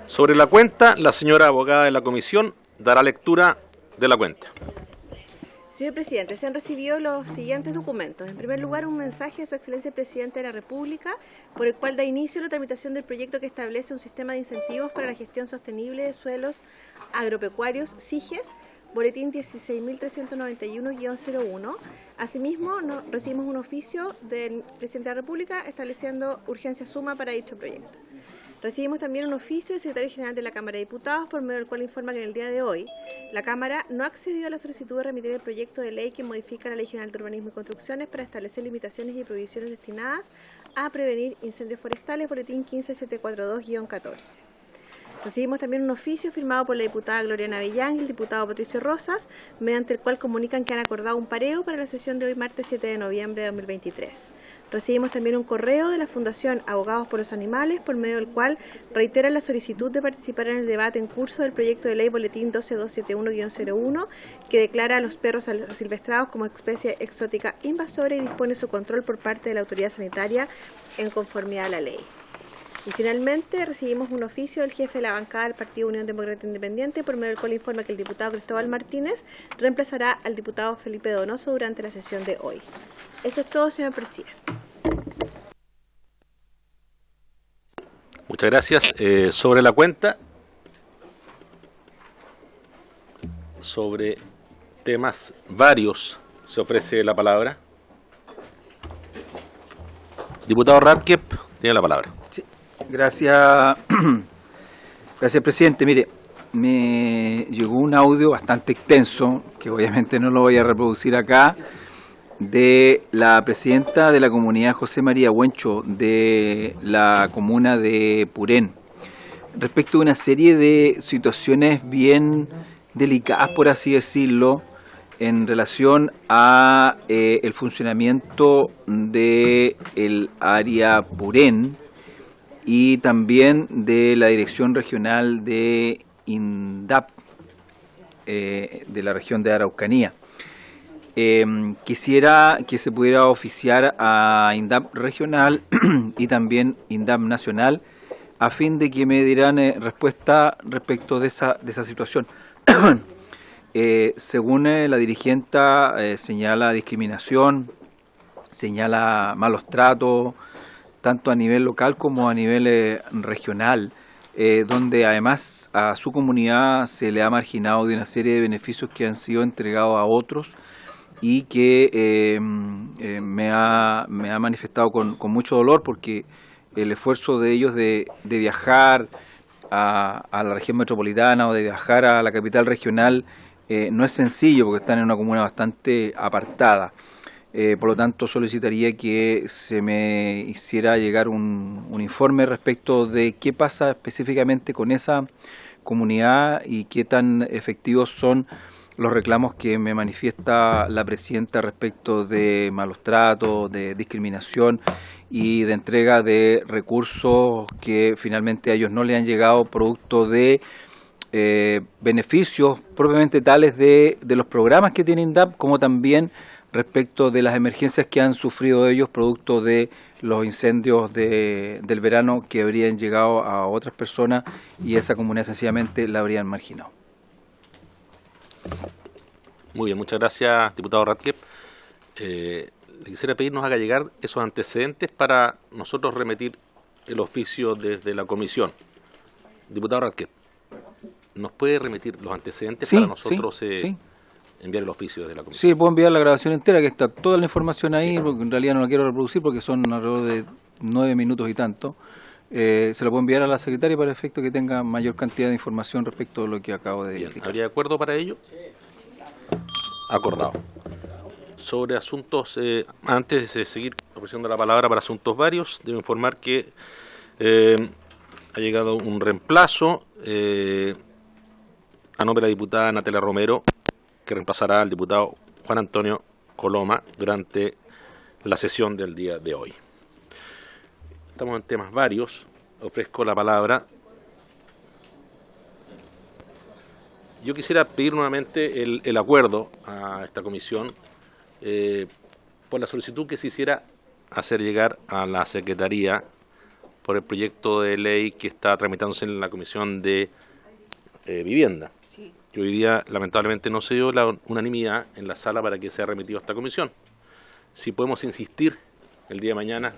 Sobre la cuenta, la señora abogada de la comisión dará lectura de la cuenta. Señor Presidente, se han recibido los siguientes documentos. En primer lugar, un mensaje de Su Excelencia el Presidente de la República, por el cual da inicio a la tramitación del proyecto que establece un sistema de incentivos para la gestión sostenible de suelos agropecuarios, SIGES, Boletín 16.391-01. Asimismo, recibimos un oficio del Presidente de la República estableciendo urgencia suma para dicho proyecto. Recibimos también un oficio del Secretario General de la Cámara de Diputados, por medio del cual informa que en el día de hoy la Cámara no accedió a la solicitud de remitir el proyecto de ley que modifica la Ley General de Urbanismo y Construcciones para establecer limitaciones y prohibiciones destinadas a prevenir incendios forestales, Boletín 15742-14. Recibimos también un oficio firmado por la diputada Gloria Navellán y el diputado Patricio Rosas, mediante el cual comunican que han acordado un pareo para la sesión de hoy, martes 7 de noviembre de 2023. Recibimos también un correo de la Fundación Abogados por los Animales, por medio del cual reiteran la solicitud de participar en el debate en curso del proyecto de ley Boletín 12271-01, que declara a los perros asilvestrados como especie exótica invasora y dispone su control por parte de la autoridad sanitaria en conformidad a la ley. Y finalmente recibimos un oficio del jefe de la bancada del Partido Unión Demócrata Independiente, por medio del cual informa que el diputado Cristóbal Martínez reemplazará al diputado Felipe Donoso durante la sesión de hoy. Eso es todo, señor presidente. Muchas gracias. Sobre la cuenta, sobre temas varios, se ofrece la palabra. Diputado Radke, tiene la palabra. Sí. Gracias, presidente. Mire, me llegó un audio bastante extenso, que obviamente no lo voy a reproducir acá, de la presidenta de la comunidad José María Huencho, de la comuna de Purén, respecto a una serie de situaciones bien delicadas, por así decirlo, en relación a el funcionamiento de el área Purén y también de la Dirección Regional de INDAP, de la región de Araucanía. Quisiera que se pudiera oficiar a INDAP regional y también INDAP nacional, a fin de que me dieran respuesta respecto de esa situación. Según la dirigenta, señala discriminación, señala malos tratos, tanto a nivel local como a nivel regional, donde además a su comunidad se le ha marginado de una serie de beneficios que han sido entregados a otros, y que me ha manifestado con mucho dolor, porque el esfuerzo de ellos de viajar a la región metropolitana o de viajar a la capital regional no es sencillo, porque están en una comuna bastante apartada. Por lo tanto, solicitaría que se me hiciera llegar un informe respecto de qué pasa específicamente con esa comunidad y qué tan efectivos son los reclamos que me manifiesta la presidenta respecto de malos tratos, de discriminación y de entrega de recursos que finalmente a ellos no le han llegado, producto de beneficios propiamente tales de los programas que tiene INDAP, como también respecto de las emergencias que han sufrido ellos producto de los incendios del verano, que habrían llegado a otras personas y esa comunidad sencillamente la habrían marginado. Muy bien, muchas gracias, diputado Radke. Le quisiera pedir nos haga llegar esos antecedentes para nosotros remitir el oficio desde la comisión. Diputado Radke, ¿nos puede remitir los antecedentes para nosotros enviar el oficio desde la comisión? Sí, puedo enviar la grabación entera, que está toda la información ahí, porque en realidad no la quiero reproducir porque son alrededor de 9 minutos y tanto. Se lo puedo enviar a la secretaria para efecto que tenga mayor cantidad de información respecto a lo que acabo de explicar. ¿Habría acuerdo para ello? Sí. Acordado. Sobre asuntos, antes de seguir ofreciendo la palabra para asuntos varios, debo informar que ha llegado un reemplazo a nombre de la diputada Natalia Romero, que reemplazará al diputado Juan Antonio Coloma durante la sesión del día de hoy. Estamos en temas varios. Ofrezco la palabra. Yo quisiera pedir nuevamente el acuerdo a esta comisión por la solicitud que se hiciera hacer llegar a la Secretaría por el proyecto de ley que está tramitándose en la Comisión de Vivienda. Sí. Que hoy día, lamentablemente, no se dio la unanimidad en la sala para que sea remitido a esta comisión. Si podemos insistir el día de mañana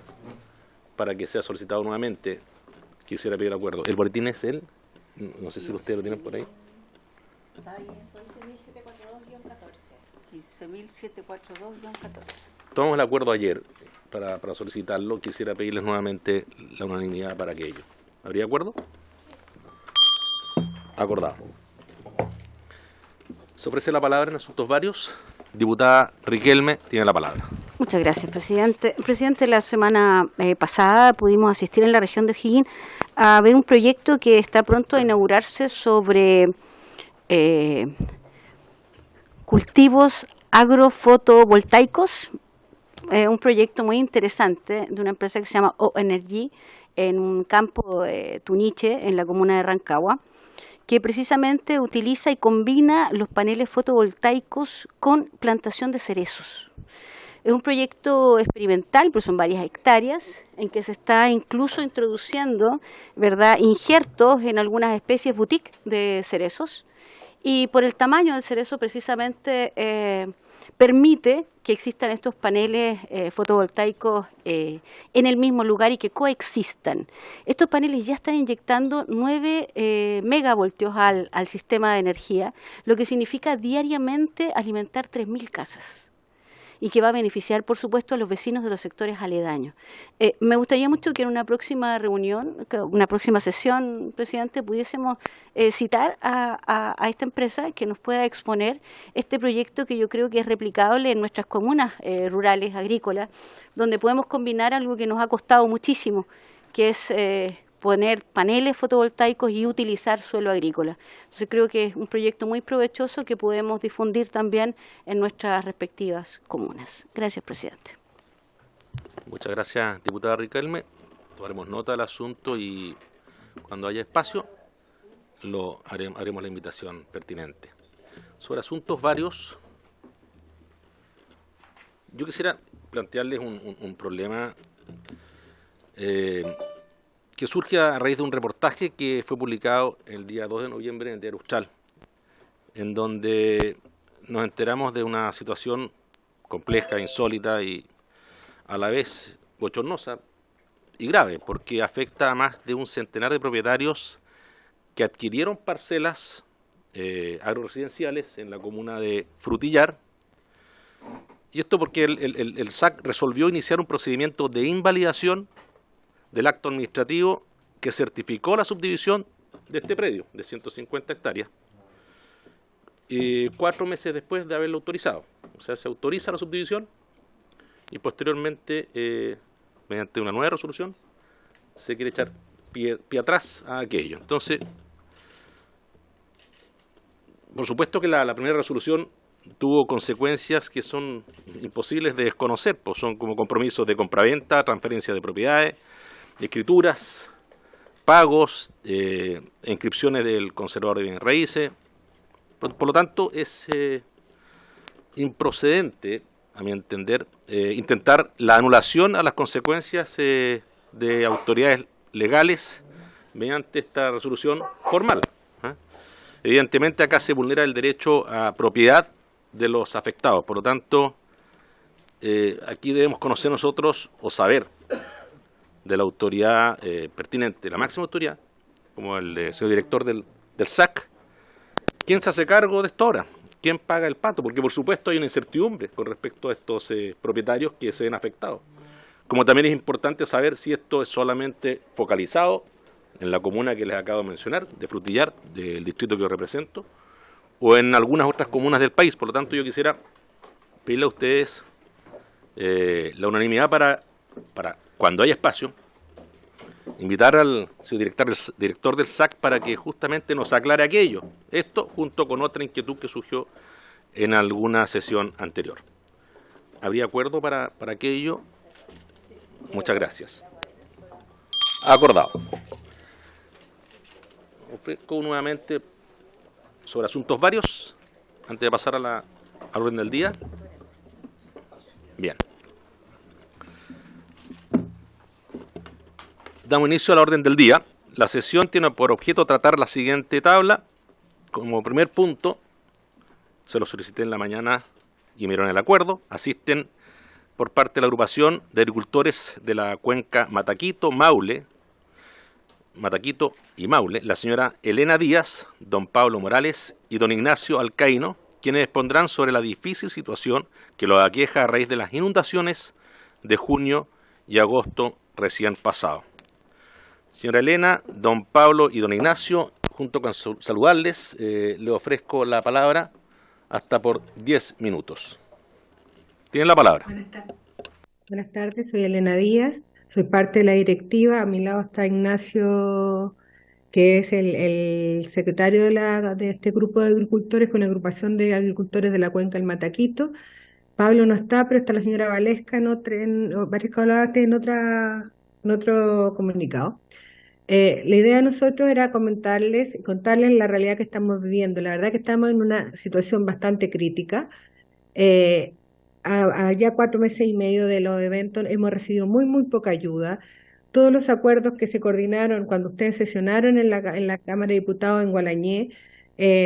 para que sea solicitado nuevamente, quisiera pedir el acuerdo. El boletín es el, no sé si ustedes lo tienen por ahí. 15.742-14. Tomamos el acuerdo ayer para solicitarlo. Quisiera pedirles nuevamente la unanimidad para aquello. ¿Habría acuerdo? Acordado. Se ofrece la palabra en asuntos varios. Diputada Riquelme tiene la palabra. Muchas gracias, presidente. Presidente, la semana pasada pudimos asistir en la región de O'Higgins a ver un proyecto que está pronto a inaugurarse sobre cultivos agrofotovoltaicos. Un proyecto muy interesante de una empresa que se llama O-Energy en un campo Tuniche, en la comuna de Rancagua, que precisamente utiliza y combina los paneles fotovoltaicos con plantación de cerezos. Es un proyecto experimental, pues son varias hectáreas, en que se está incluso introduciendo, ¿verdad?, injertos en algunas especies boutique de cerezos, y por el tamaño del cerezo precisamente permite que existan estos paneles fotovoltaicos en el mismo lugar y que coexistan. Estos paneles ya están inyectando 9 megavoltios al sistema de energía, lo que significa diariamente alimentar 3.000 casas, y que va a beneficiar, por supuesto, a los vecinos de los sectores aledaños. Me gustaría mucho que en una próxima reunión, una próxima sesión, presidente, pudiésemos citar a esta empresa que nos pueda exponer este proyecto, que yo creo que es replicable en nuestras comunas rurales, agrícolas, donde podemos combinar algo que nos ha costado muchísimo, que es poner paneles fotovoltaicos y utilizar suelo agrícola. Entonces creo que es un proyecto muy provechoso que podemos difundir también en nuestras respectivas comunas. Gracias, presidente. Muchas gracias, diputada Riquelme. Tomaremos nota del asunto y cuando haya espacio haremos la invitación pertinente. Sobre asuntos varios, yo quisiera plantearles un problema que surge a raíz de un reportaje que fue publicado el día 2 de noviembre en el Diario Austral, en donde nos enteramos de una situación compleja, insólita y a la vez bochornosa y grave, porque afecta a más de un centenar de propietarios que adquirieron parcelas agroresidenciales en la comuna de Frutillar. Y esto porque el SAC resolvió iniciar un procedimiento de invalidación del acto administrativo que certificó la subdivisión de este predio de 150 hectáreas, 4 meses después de haberlo autorizado. O sea, se autoriza la subdivisión y posteriormente, mediante una nueva resolución, se quiere echar pie atrás a aquello. Entonces, por supuesto que la primera resolución tuvo consecuencias que son imposibles de desconocer, pues son como compromisos de compraventa, transferencia de propiedades, escrituras, pagos, inscripciones del conservador de bienes raíces. Por lo tanto, es improcedente, a mi entender, intentar la anulación a las consecuencias de autoridades legales mediante esta resolución formal. Evidentemente acá se vulnera el derecho a propiedad de los afectados. Por lo tanto, aquí debemos conocer nosotros o saber de la autoridad pertinente, la máxima autoridad, como el señor director del SAC, quién se hace cargo de esto ahora, quién paga el pato, porque por supuesto hay una incertidumbre con respecto a estos propietarios que se ven afectados. Como también es importante saber si esto es solamente focalizado en la comuna que les acabo de mencionar, de Frutillar, del distrito que yo represento, o en algunas otras comunas del país. Por lo tanto, yo quisiera pedirle a ustedes la unanimidad para cuando haya espacio, invitar al director del SAC para que justamente nos aclare aquello. Esto junto con otra inquietud que surgió en alguna sesión anterior. ¿Habría acuerdo para aquello? Muchas gracias. Acordado. Ofrezco nuevamente sobre asuntos varios, antes de pasar al orden del día. Bien. Damos inicio a la orden del día. La sesión tiene por objeto tratar la siguiente tabla. Como primer punto, se lo solicité en la mañana y me dieron el acuerdo. Asisten por parte de la agrupación de agricultores de la cuenca Mataquito y Maule, la señora Elena Díaz, don Pablo Morales y don Ignacio Alcaíno, quienes expondrán sobre la difícil situación que los aqueja a raíz de las inundaciones de junio y agosto recién pasado. Señora Elena, don Pablo y don Ignacio, junto con saludarles, le ofrezco la palabra hasta por 10 minutos. Tienen la palabra. Buenas tardes, soy Elena Díaz, soy parte de la directiva. A mi lado está Ignacio, que es el secretario de este grupo de agricultores con la agrupación de agricultores de la cuenca del Mataquito. Pablo no está, pero está la señora Valesca en otro comunicado. La idea de nosotros era contarles la realidad que estamos viviendo. La verdad que estamos en una situación bastante crítica. Ya 4 meses y medio de los eventos hemos recibido muy poca ayuda. Todos los acuerdos que se coordinaron cuando ustedes sesionaron en la Cámara de Diputados en Gualañé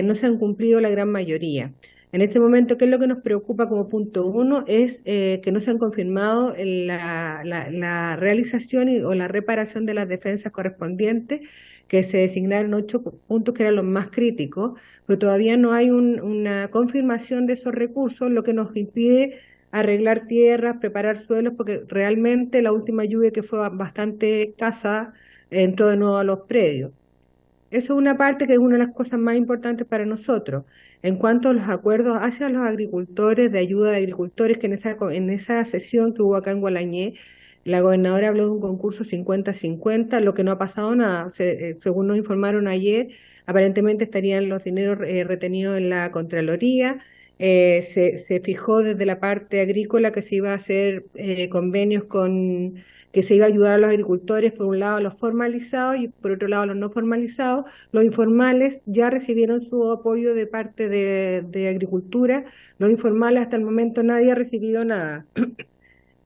no se han cumplido la gran mayoría. En este momento, ¿qué es lo que nos preocupa como punto 1? Es que no se han confirmado la realización o la reparación de las defensas correspondientes, que se designaron 8 puntos que eran los más críticos, pero todavía no hay una confirmación de esos recursos, lo que nos impide arreglar tierras, preparar suelos, porque realmente la última lluvia, que fue bastante escasa, entró de nuevo a los predios. Eso es una parte que es una de las cosas más importantes para nosotros. En cuanto a los acuerdos hacia los agricultores, de ayuda de agricultores, que en esa sesión que hubo acá en Gualañé, la gobernadora habló de un concurso 50-50, lo que no ha pasado nada. Según nos informaron ayer, aparentemente estarían los dineros retenidos en la Contraloría. Se fijó desde la parte agrícola que se iba a hacer convenios que se iba a ayudar a los agricultores, por un lado a los formalizados y por otro lado a los no formalizados. Los informales ya recibieron su apoyo de parte de Agricultura. Los informales, hasta el momento nadie ha recibido nada.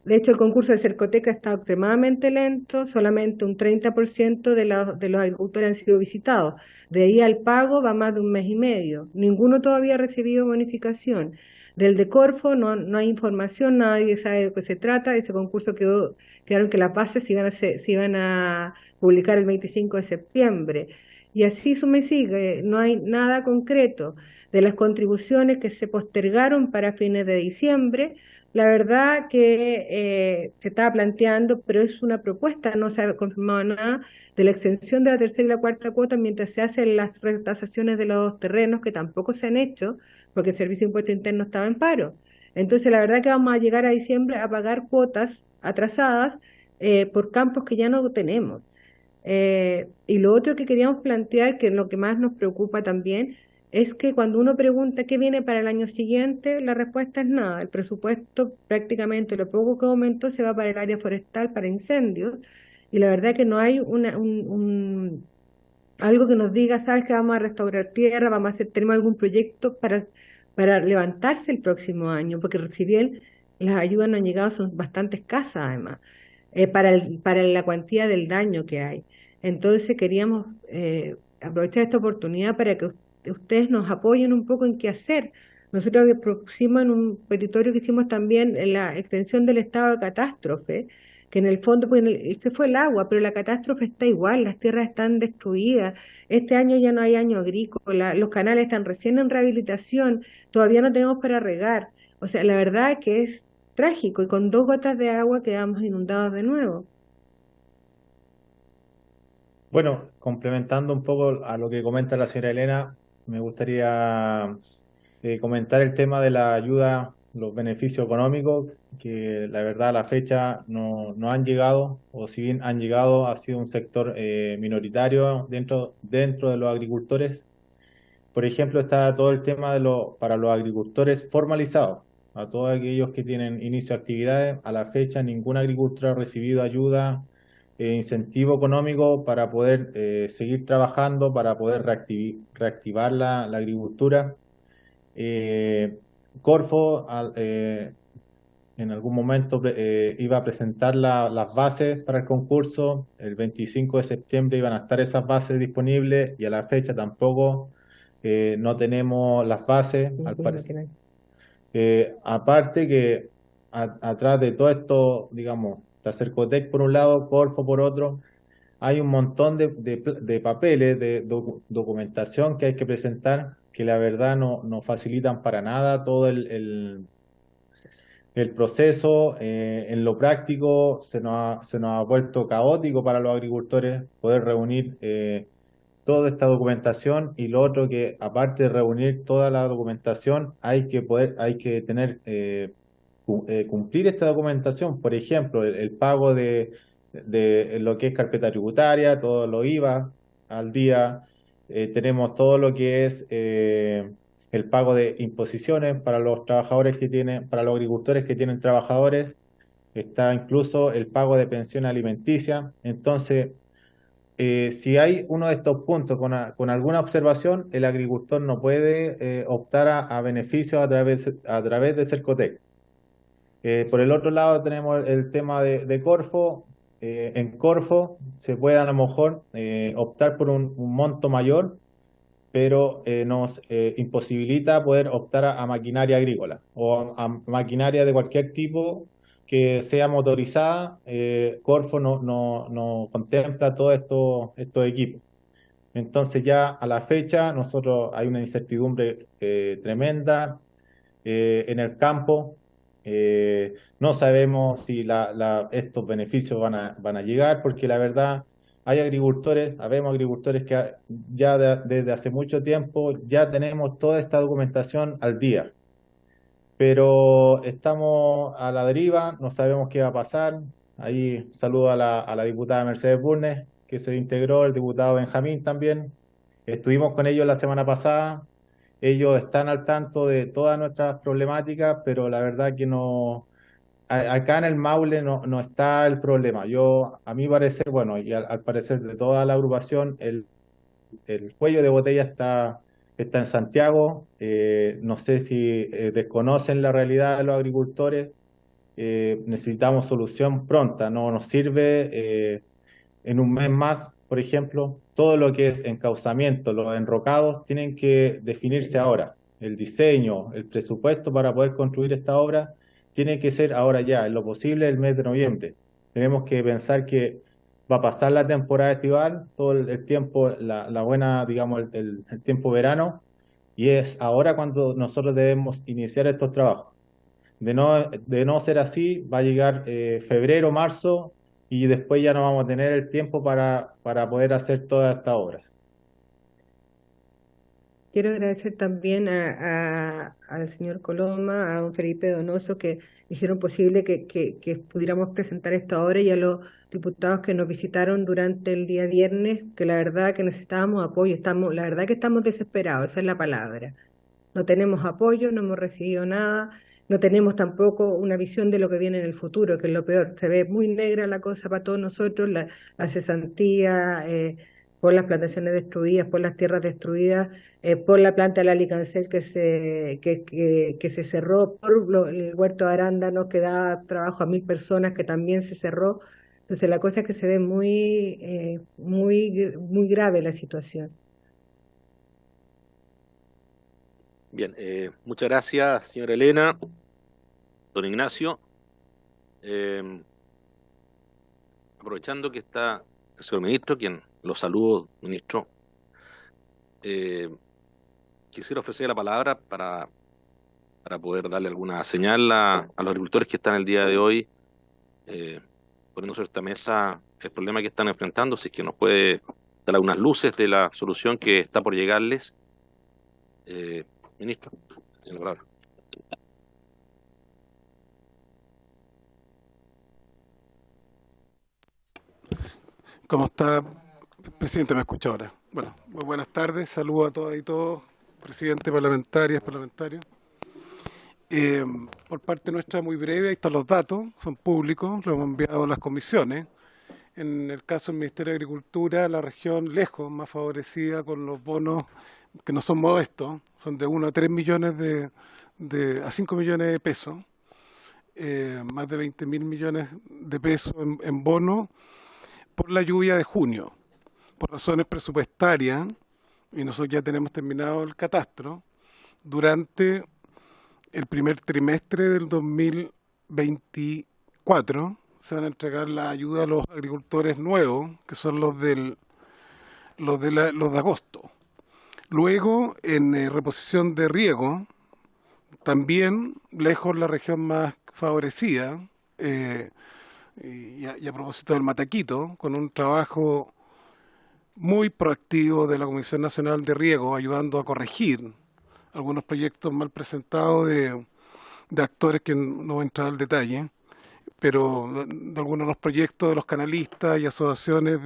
De hecho, el concurso de Cercoteca ha estado extremadamente lento, solamente un 30% de los agricultores han sido visitados. De ahí al pago va más de 1 mes y medio. Ninguno todavía ha recibido bonificación. Del de Corfo no hay información, nadie sabe de qué se trata. Ese concurso quedaron que las bases se iban a publicar el 25 de septiembre. Y así sigue, no hay nada concreto. De las contribuciones que se postergaron para fines de diciembre, la verdad que se estaba planteando, pero es una propuesta, no se ha confirmado nada, de la exención de la tercera y la cuarta cuota mientras se hacen las retasaciones de los terrenos, que tampoco se han hecho, porque el Servicio de Impuesto Interno estaba en paro. Entonces, la verdad que vamos a llegar a diciembre a pagar cuotas atrasadas por campos que ya no tenemos. Y lo otro que queríamos plantear, que es lo que más nos preocupa también, es que cuando uno pregunta qué viene para el año siguiente, la respuesta es nada. El presupuesto, prácticamente lo poco que aumentó, se va para el área forestal, para incendios, y la verdad que no hay algo que nos diga, sabes que vamos a restaurar tierra, tenemos algún proyecto para levantarse el próximo año, porque si bien las ayudas no han llegado, son bastante escasas además, para la cuantía del daño que hay. Entonces queríamos aprovechar esta oportunidad para que ustedes nos apoyen un poco en qué hacer. Nosotros propusimos en un petitorio que hicimos también en la extensión del estado de catástrofe, que en el fondo, pues este fue el agua, pero la catástrofe está igual, las tierras están destruidas, este año ya no hay año agrícola, los canales están recién en rehabilitación, todavía no tenemos para regar. O sea, la verdad es que es trágico, y con 2 gotas de agua quedamos inundados de nuevo. Bueno, complementando un poco a lo que comenta la señora Elena, me gustaría comentar el tema de la ayuda, los beneficios económicos, que la verdad a la fecha no han llegado, o si bien han llegado, ha sido un sector minoritario dentro de los agricultores. Por ejemplo, está todo el tema para los agricultores formalizados, a todos aquellos que tienen inicio de actividades. A la fecha ningún agricultor ha recibido ayuda, incentivo económico para poder seguir trabajando, para poder reactivar la agricultura. Corfo en algún momento iba a presentar las bases para el concurso. El 25 de septiembre iban a estar esas bases disponibles y a la fecha tampoco no tenemos las bases, al parecer. Aparte que atrás de todo esto, digamos, está Cercotec por un lado, Corfo por otro, hay un montón de papeles, de documentación que hay que presentar, que la verdad no facilitan para nada todo el proceso. En lo práctico se nos ha vuelto caótico para los agricultores poder reunir toda esta documentación, y lo otro que aparte de reunir toda la documentación hay que tener cumplir esta documentación. Por ejemplo, el pago de lo que es carpeta tributaria, todo lo IVA al día. Tenemos todo lo que es el pago de imposiciones para los trabajadores para los agricultores que tienen trabajadores. Está incluso el pago de pensión alimenticia. Entonces, si hay uno de estos puntos con alguna observación, el agricultor no puede optar a beneficios a través de Cercotec. Por el otro lado tenemos el tema de Corfo. En Corfo se puede a lo mejor optar por un monto mayor, pero nos imposibilita poder optar a maquinaria agrícola o a maquinaria de cualquier tipo que sea motorizada. Corfo no contempla todos estos equipos. Entonces ya a la fecha nosotros hay una incertidumbre tremenda en el campo. No sabemos si estos beneficios van a llegar, porque la verdad habemos agricultores que ya desde hace mucho tiempo ya tenemos toda esta documentación al día, pero estamos a la deriva, no sabemos qué va a pasar. Ahí saludo a la diputada Mercedes Bulnes, que se integró, el diputado Benjamín también. Estuvimos con ellos la semana pasada. Ellos están al tanto de todas nuestras problemáticas, pero la verdad que acá en el Maule no está el problema. A mi parecer, bueno, y al parecer de toda la agrupación, el cuello de botella está en Santiago. No sé si desconocen la realidad de los agricultores. Necesitamos solución pronta. No nos sirve en un mes más, por ejemplo. Todo lo que es encauzamiento, los enrocados, tienen que definirse ahora. El diseño, el presupuesto para poder construir esta obra tiene que ser ahora ya, en lo posible el mes de noviembre. Tenemos que pensar que va a pasar la temporada estival, todo el tiempo, la buena, digamos, el tiempo verano, y es ahora cuando nosotros debemos iniciar estos trabajos. De no ser así, va a llegar febrero, marzo, y después ya no vamos a tener el tiempo para poder hacer todas estas obras. Quiero agradecer también al señor Coloma, a don Felipe Donoso, que hicieron posible que pudiéramos presentar esta obra, y a los diputados que nos visitaron durante el día viernes, que la verdad que necesitábamos apoyo. La verdad que estamos desesperados, esa es la palabra. No tenemos apoyo, no hemos recibido nada. No tenemos tampoco una visión de lo que viene en el futuro, que es lo peor. Se ve muy negra la cosa para todos nosotros, la cesantía, por las plantaciones destruidas, por las tierras destruidas, por la planta de la Licancel que se cerró, por el huerto de arándanos que daba trabajo a 1000 personas que también se cerró. Entonces la cosa es que se ve muy grave la situación. Bien, muchas gracias, señora Elena, don Ignacio. Aprovechando que está el señor ministro, quien lo saludo, ministro, quisiera ofrecer la palabra para poder darle alguna señal a los agricultores que están el día de hoy poniendo sobre esta mesa el problema que están enfrentando, si es que nos puede dar algunas luces de la solución que está por llegarles. Ministro, tiene la palabra. ¿Cómo está, presidente? ¿Me escucha ahora? Bueno, muy buenas tardes, saludo a todas y todos, presidente, parlamentarios. Por parte nuestra, muy breve, ahí están los datos, son públicos, los hemos enviado a las comisiones. En el caso del Ministerio de Agricultura, la región lejos más favorecida con los bonos que no son modestos, son de 1 a 3 millones a 5 millones de pesos. más de 20.000 millones de pesos en bonos por la lluvia de junio, por razones presupuestarias, y nosotros ya tenemos terminado el catastro. Durante el primer trimestre del 2024 se van a entregar la ayuda a los agricultores nuevos, que son los de agosto. Luego, en reposición de riego, también lejos la región más favorecida, y a propósito del Mataquito, con un trabajo muy proactivo de la Comisión Nacional de Riego, ayudando a corregir algunos proyectos mal presentados de actores que no voy a entrar al detalle, pero de algunos de los proyectos de los canalistas y asociaciones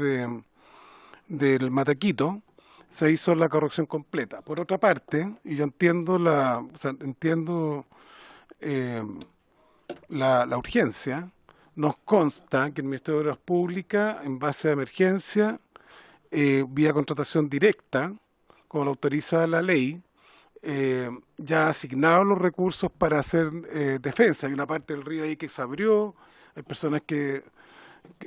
del Mataquito, se hizo la corrección completa. Por otra parte, y yo entiendo la urgencia, nos consta que el Ministerio de Obras Públicas, en base a emergencia, vía contratación directa, como lo autoriza la ley, ya ha asignado los recursos para hacer defensa. Hay una parte del río ahí que se abrió, hay personas que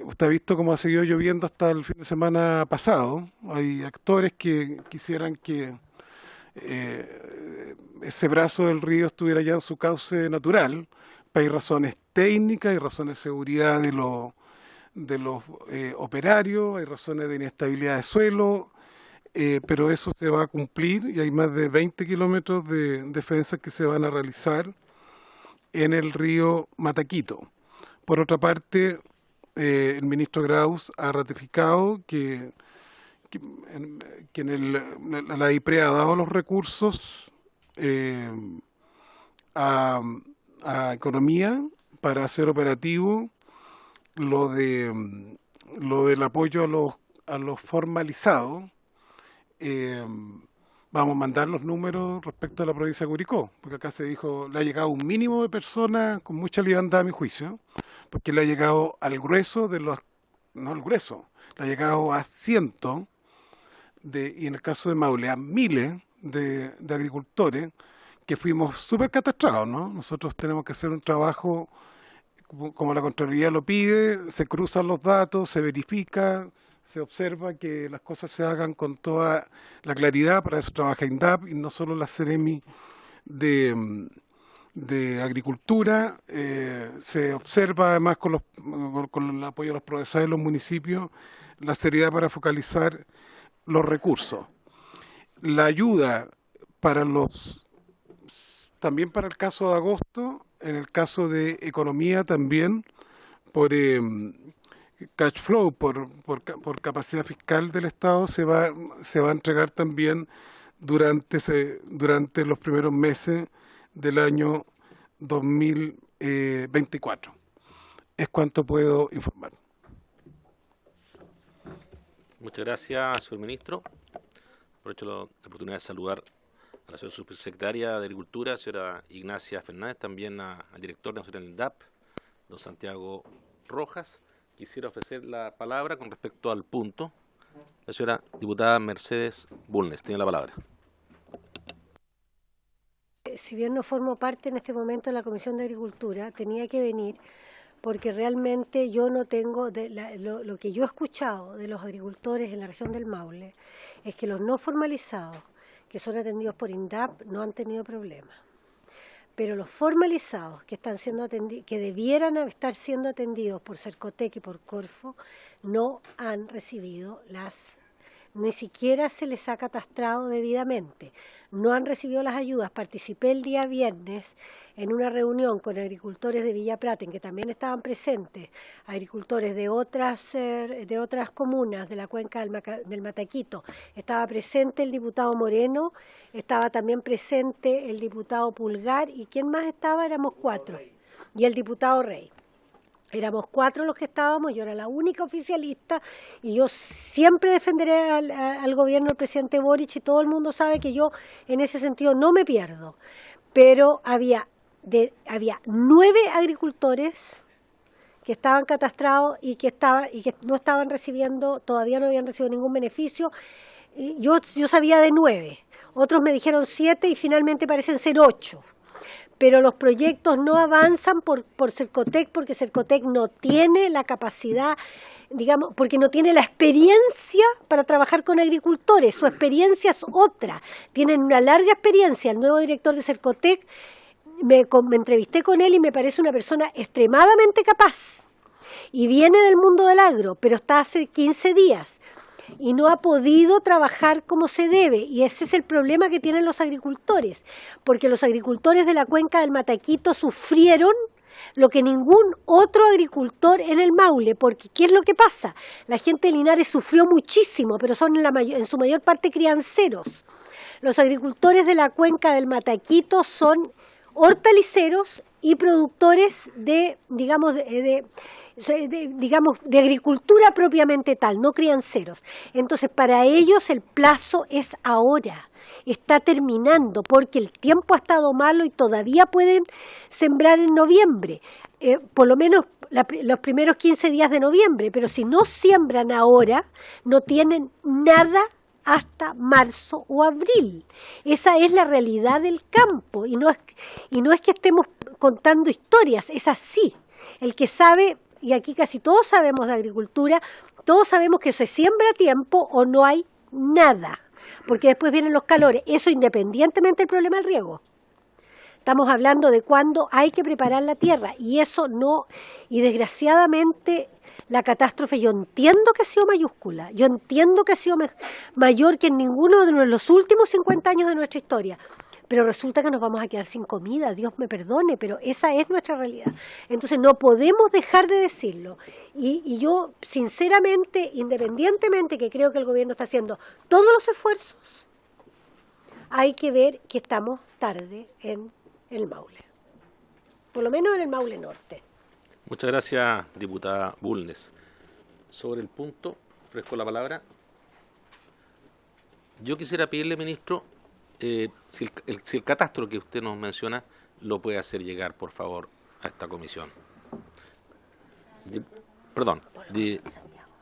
usted ha visto cómo ha seguido lloviendo hasta el fin de semana pasado. Hay actores que quisieran que ese brazo del río estuviera ya en su cauce natural, pero hay razones técnicas, hay razones de seguridad de los operarios, hay razones de inestabilidad de suelo, pero eso se va a cumplir y hay más de 20 kilómetros de defensas que se van a realizar en el río Mataquito. Por otra parte, el ministro Graus ha ratificado que la IPRE ha dado los recursos a Economía para hacer operativo lo del apoyo a los formalizados. Vamos a mandar los números respecto a la provincia de Curicó, porque acá se dijo, le ha llegado un mínimo de personas con mucha liviandad a mi juicio, porque le ha llegado al grueso no al grueso, le ha llegado a cientos, y en el caso de Maule, a miles de agricultores que fuimos súper catastrados, ¿no? Nosotros tenemos que hacer un trabajo, como la Contraloría lo pide, se cruzan los datos, se verifica, se observa que las cosas se hagan con toda la claridad. Para eso trabaja INDAP y no solo la Seremi de Agricultura. Se observa además con el apoyo de los profesores de los municipios la seriedad para focalizar los recursos. La ayuda también para el caso de agosto, en el caso de Economía también, por cash flow, por capacidad fiscal del Estado, se va a entregar también durante los primeros meses del año 2024. Es cuanto puedo informar. Muchas gracias, señor ministro. Aprovecho la oportunidad de saludar a la señora subsecretaria de Agricultura, señora Ignacia Fernández, también al director nacional del DAP, don Santiago Rojas. Quisiera ofrecer la palabra con respecto al punto. La señora diputada Mercedes Bulnes tiene la palabra. Si bien no formo parte en este momento de la Comisión de Agricultura, tenía que venir porque realmente yo no tengo, lo que yo he escuchado de los agricultores en la región del Maule, es que los no formalizados, que son atendidos por INDAP, no han tenido problemas. Pero los formalizados que están siendo atendidos, que debieran estar siendo atendidos por Cercotec y por Corfo, no han recibido ni siquiera se les ha catastrado debidamente, no han recibido las ayudas. Participé el día viernes en una reunión con agricultores de Villa Prata, en que también estaban presentes agricultores de otras comunas de la cuenca del Mataquito. Estaba presente el diputado Moreno, estaba también presente el diputado Pulgar, y ¿quién más estaba? Éramos 4, y el diputado Rey. Éramos 4 los que estábamos, yo era la única oficialista, y yo siempre defenderé al gobierno del presidente Boric, y todo el mundo sabe que yo en ese sentido no me pierdo. Pero había 9 agricultores que estaban catastrados y que no estaban recibiendo, todavía no habían recibido ningún beneficio. Yo sabía de 9, otros me dijeron 7 y finalmente parecen ser 8. pero los proyectos no avanzan por Cercotec, porque Cercotec no tiene la capacidad, digamos, porque no tiene la experiencia para trabajar con agricultores. Su experiencia es otra. Tienen una larga experiencia. El nuevo director de Cercotec, me entrevisté con él y me parece una persona extremadamente capaz. Y viene del mundo del agro, pero está hace 15 días. Y no ha podido trabajar como se debe, y ese es el problema que tienen los agricultores, porque los agricultores de la cuenca del Mataquito sufrieron lo que ningún otro agricultor en el Maule, porque ¿qué es lo que pasa? La gente de Linares sufrió muchísimo, pero son en su mayor parte crianceros. Los agricultores de la cuenca del Mataquito son hortaliceros y productores de agricultura propiamente tal, no crianceros. Entonces, para ellos el plazo es ahora, está terminando, porque el tiempo ha estado malo y todavía pueden sembrar en noviembre, por lo menos los primeros 15 días de noviembre, pero si no siembran ahora, no tienen nada hasta marzo o abril. Esa es la realidad del campo, y no es que estemos contando historias, es así. El que sabe, y aquí casi todos sabemos de agricultura, todos sabemos que se siembra a tiempo o no hay nada, porque después vienen los calores, eso independientemente del problema del riego. Estamos hablando de cuándo hay que preparar la tierra, y eso no, y desgraciadamente la catástrofe yo entiendo que ha sido mayúscula, yo entiendo que ha sido mayor que en ninguno de los últimos 50 años de nuestra historia, pero resulta que nos vamos a quedar sin comida, Dios me perdone, pero esa es nuestra realidad. Entonces no podemos dejar de decirlo. Y yo, sinceramente, independientemente que creo que el gobierno está haciendo todos los esfuerzos, hay que ver que estamos tarde en el Maule. Por lo menos en el Maule Norte. Muchas gracias, diputada Bulnes. Sobre el punto, ofrezco la palabra. Yo quisiera pedirle, ministro, si el catastro que usted nos menciona lo puede hacer llegar, por favor, a esta comisión.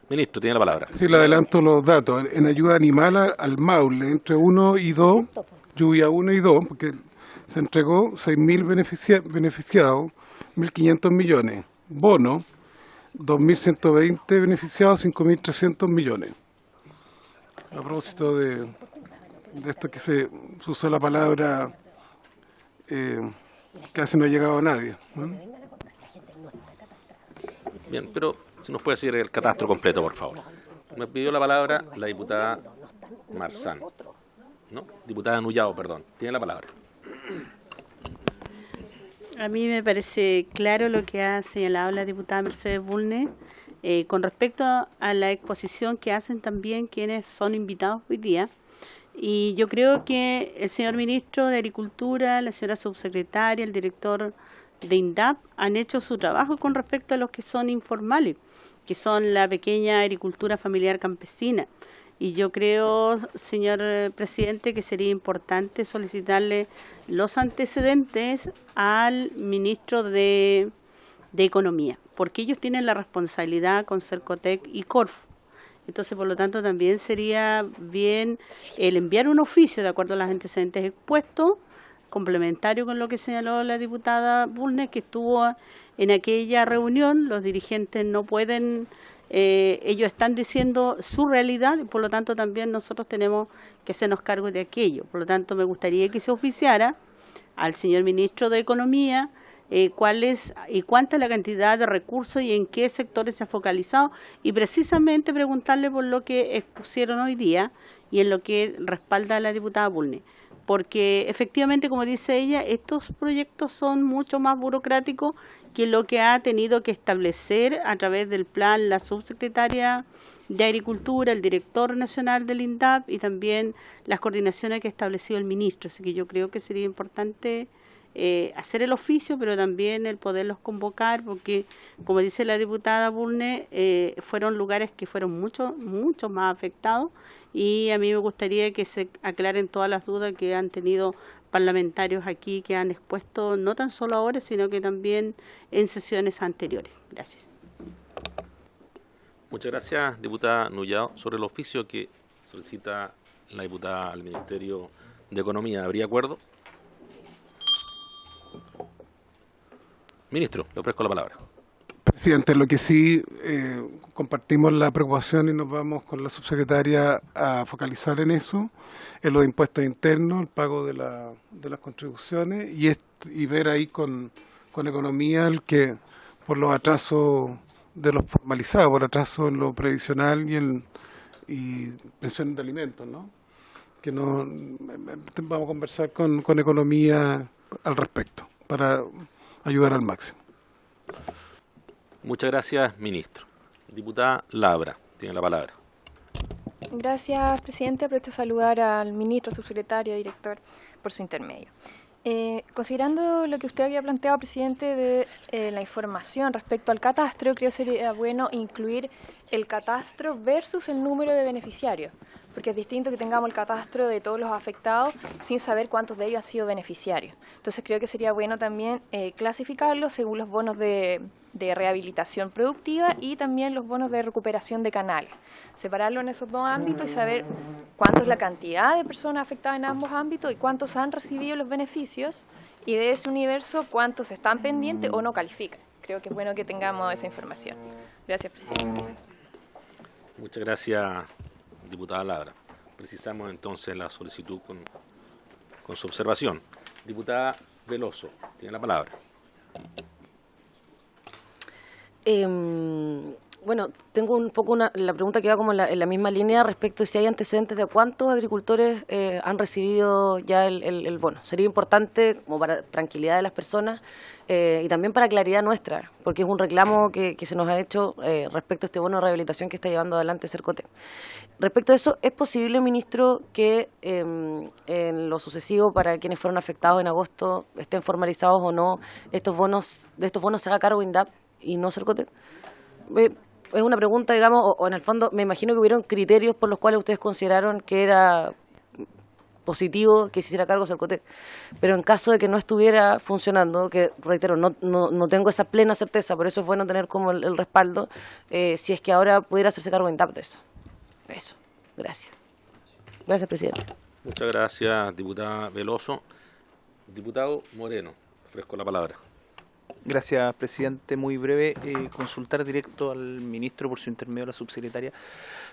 Ministro, tiene la palabra. Sí, le adelanto los datos. En ayuda animal al Maule, entre 1 y 2, lluvia 1 y 2, porque se entregó 6.000 beneficiados, 1.500 millones. Bono, 2.120 beneficiados, 5.300 millones. A propósito de esto que se usó la palabra, casi no ha llegado a nadie. Bien, pero si nos puede decir el catastro completo, por favor. Me pidió la palabra la diputada Marzán. ¿No? Diputada Nullao, perdón. Tiene la palabra. A mí me parece claro lo que ha señalado la diputada Mercedes Bulnes con respecto a la exposición que hacen también quienes son invitados hoy día. Y yo creo que el señor ministro de Agricultura, la señora subsecretaria, el director de INDAP han hecho su trabajo con respecto a los que son informales, que son la pequeña agricultura familiar campesina. Y yo creo, señor presidente, que sería importante solicitarle los antecedentes al ministro de Economía, porque ellos tienen la responsabilidad con Cercotec y Corfo. Entonces, por lo tanto, también sería bien el enviar un oficio de acuerdo a los antecedentes expuestos, complementario con lo que señaló la diputada Bulnes, que estuvo en aquella reunión. Los dirigentes no pueden, ellos están diciendo su realidad, y por lo tanto también nosotros tenemos que hacernos cargo de aquello. Por lo tanto, me gustaría que se oficiara al señor ministro de Economía cuál es y cuánta es la cantidad de recursos y en qué sectores se ha focalizado, y precisamente preguntarle por lo que expusieron hoy día y en lo que respalda la diputada Bulnes, porque efectivamente, como dice ella, estos proyectos son mucho más burocráticos que lo que ha tenido que establecer a través del plan la subsecretaria de Agricultura, el director nacional del INDAP y también las coordinaciones que ha establecido el ministro. Así que yo creo que sería importante hacer el oficio, pero también el poderlos convocar, porque, como dice la diputada Bulnes, fueron lugares que fueron mucho más afectados, y a mí me gustaría que se aclaren todas las dudas que han tenido parlamentarios aquí, que han expuesto no tan solo ahora, sino que también en sesiones anteriores. Gracias. Muchas gracias, diputada Nullao. Sobre el oficio que solicita la diputada al Ministerio de Economía, ¿habría acuerdo? Ministro, le ofrezco la palabra. Presidente, lo que sí compartimos la preocupación y nos vamos con la subsecretaria a focalizar en eso, en los impuestos internos, el pago de las contribuciones y ver ahí con economía el que por los atrasos de los formalizados, por atrasos en lo previsional y pensiones de alimentos, ¿no? Que no vamos a conversar con economía al respecto para ayudar al máximo. Muchas gracias, ministro. Diputada Labra, tiene la palabra. Gracias, presidente. Aprovecho a saludar al ministro, subsecretario, director, por su intermedio. Considerando lo que usted había planteado, presidente, de la información respecto al catastro, creo que sería bueno incluir el catastro versus el número de beneficiarios, porque es distinto que tengamos el catastro de todos los afectados sin saber cuántos de ellos han sido beneficiarios. Entonces creo que sería bueno también clasificarlos según los bonos de rehabilitación productiva y también los bonos de recuperación de canales. Separarlo en esos dos ámbitos y saber cuánto es la cantidad de personas afectadas en ambos ámbitos y cuántos han recibido los beneficios y de ese universo cuántos están pendientes o no califican. Creo que es bueno que tengamos esa información. Gracias, presidente. Muchas gracias, diputada Labra. Precisamos entonces la solicitud con su observación. Diputada Veloso, tiene la palabra. Bueno, tengo un poco la pregunta que va como en la misma línea respecto a si hay antecedentes de cuántos agricultores han recibido ya el bono. Sería importante como para tranquilidad de las personas y también para claridad nuestra, porque es un reclamo que se nos ha hecho respecto a este bono de rehabilitación que está llevando adelante Cercotec. Respecto a eso, ¿es posible, ministro, que en lo sucesivo para quienes fueron afectados en agosto estén formalizados o no de estos bonos se haga cargo INDAP y no Cercotec? Es una pregunta, digamos, o en el fondo me imagino que hubieron criterios por los cuales ustedes consideraron que era positivo que se hiciera cargo Cercotec, pero en caso de que no estuviera funcionando, que reitero, no tengo esa plena certeza, por eso es bueno tener como el respaldo, si es que ahora pudiera hacerse cargo INDAP de eso. Eso, gracias. Gracias, presidente. Muchas gracias, diputada Veloso. Diputado Moreno, ofrezco la palabra. Gracias, presidente. Muy breve, consultar directo al ministro por su intermedio a la subsecretaria,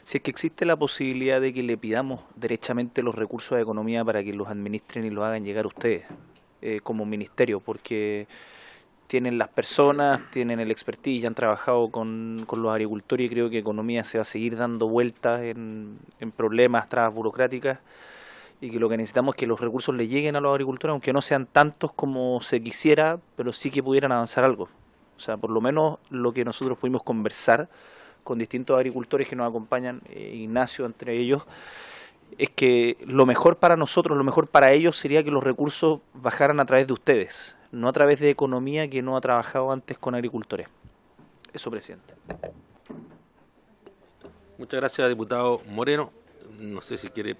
si es que existe la posibilidad de que le pidamos derechamente los recursos de economía para que los administren y los hagan llegar a ustedes como ministerio, porque tienen las personas, tienen el expertise, ya han trabajado con los agricultores y creo que economía se va a seguir dando vueltas en problemas, trabas burocráticas, y que lo que necesitamos es que los recursos le lleguen a los agricultores, aunque no sean tantos como se quisiera, pero sí que pudieran avanzar algo. O sea, por lo menos lo que nosotros pudimos conversar con distintos agricultores que nos acompañan, Ignacio entre ellos, es que lo mejor para nosotros, lo mejor para ellos sería que los recursos bajaran a través de ustedes, no a través de economía que no ha trabajado antes con agricultores. Eso, presidente. Muchas gracias, diputado Moreno. No sé si quiere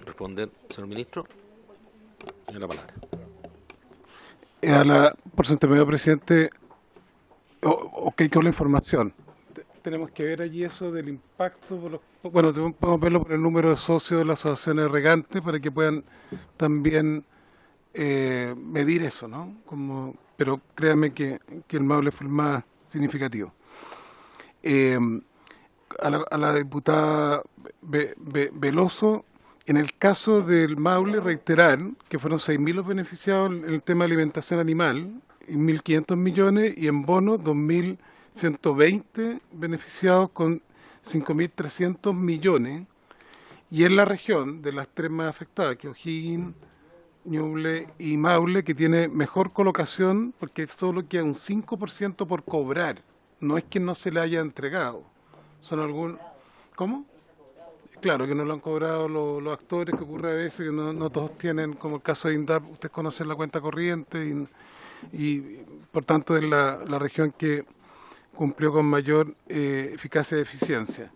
responder, señor ministro. Tiene la palabra. Por su intermedio, presidente, ok con la información. Tenemos que ver allí eso del impacto, podemos verlo por el número de socios de las asociaciones regantes para que puedan también medir eso, ¿no? Pero créanme que el Maule fue el más significativo. A la diputada Veloso, en el caso del Maule, reiterar que fueron 6.000 los beneficiados en el tema de alimentación animal, y 1.500 millones, y en bonos 2.120 beneficiados con 5.300 millones, y en la región de las tres más afectadas, que O'Higgins, Ñuble y Maule, que tiene mejor colocación, porque solo queda un 5% por cobrar, no es que no se le haya entregado, son algunos... ¿Cómo? Claro, que no lo han cobrado los actores, que ocurre a veces, que no todos tienen, como el caso de INDAP, ustedes conocen la cuenta corriente y por tanto es la región que cumplió con mayor eficacia y eficiencia.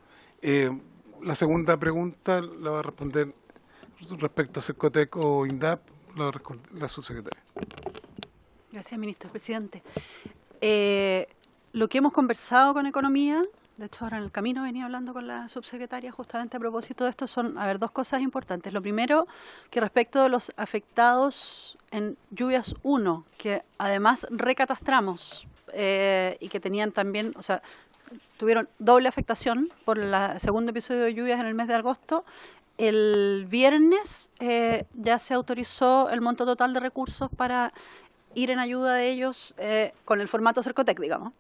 La segunda pregunta la va a responder respecto a Cercotec o INDAP, la subsecretaria. Gracias, ministro. Presidente, lo que hemos conversado con Economía De hecho, ahora en el camino venía hablando con la subsecretaria justamente a propósito de esto. Son, a ver, dos cosas importantes. Lo primero, que respecto de los afectados en lluvias 1, que además recatastramos y que tenían también, o sea, tuvieron doble afectación por el segundo episodio de lluvias en el mes de agosto. El viernes ya se autorizó el monto total de recursos para ir en ayuda de ellos con el formato Cercotec, digamos.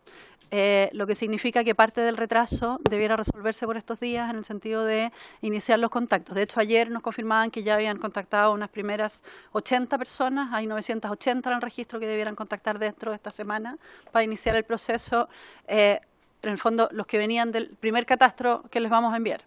Lo que significa que parte del retraso debiera resolverse por estos días en el sentido de iniciar los contactos. De hecho, ayer nos confirmaban que ya habían contactado unas primeras 80 personas, hay 980 en el registro que debieran contactar dentro de esta semana para iniciar el proceso, en el fondo los que venían del primer catastro que les vamos a enviar.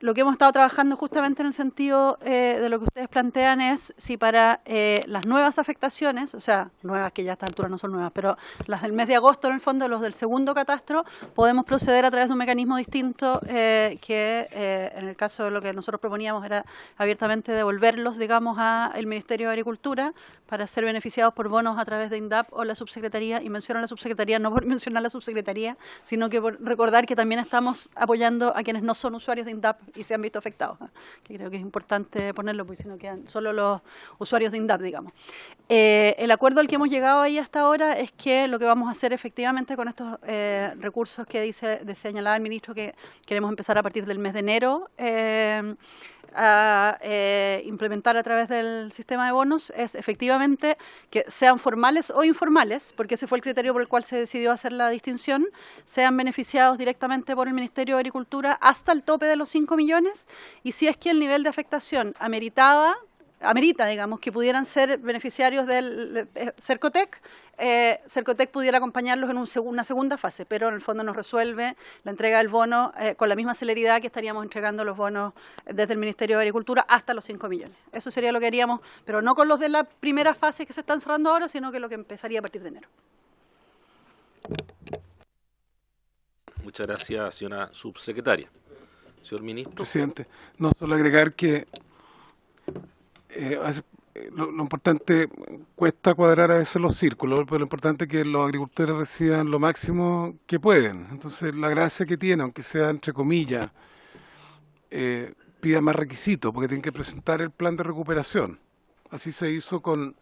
Lo que hemos estado trabajando justamente en el sentido de lo que ustedes plantean es si para las nuevas afectaciones, o sea, nuevas que ya a esta altura no son nuevas, pero las del mes de agosto, en el fondo, los del segundo catastro, podemos proceder a través de un mecanismo distinto que en el caso de lo que nosotros proponíamos era abiertamente devolverlos, digamos, al Ministerio de Agricultura para ser beneficiados por bonos a través de INDAP o la subsecretaría, y menciono la subsecretaría no por mencionar la subsecretaría, sino que por recordar que también estamos apoyando a quienes no son usuarios de INDAP y se han visto afectados, que creo que es importante ponerlo, porque si no quedan solo los usuarios de INDAP, digamos. El acuerdo al que hemos llegado ahí hasta ahora es que lo que vamos a hacer efectivamente con estos recursos que señalaba el ministro, que queremos empezar a partir del mes de enero a implementar a través del sistema de bonos, es efectivamente que sean formales o informales, porque ese fue el criterio por el cual se decidió hacer la distinción, sean beneficiados directamente por el Ministerio de Agricultura hasta el tope de los 5 millones, y si es que el nivel de afectación amerita, digamos, que pudieran ser beneficiarios del Cercotec, Cercotec pudiera acompañarlos en una segunda fase, pero en el fondo nos resuelve la entrega del bono con la misma celeridad que estaríamos entregando los bonos desde el Ministerio de Agricultura hasta los 5 millones. Eso sería lo que haríamos, pero no con los de la primera fase que se están cerrando ahora, sino que lo que empezaría a partir de enero. Muchas gracias, señora subsecretaria. Señor ministro. Presidente, no solo agregar que lo importante, cuesta cuadrar a veces los círculos, pero lo importante es que los agricultores reciban lo máximo que pueden. Entonces, la gracia que tiene, aunque sea entre comillas, pida más requisitos, porque tienen que presentar el plan de recuperación. Así se hizo con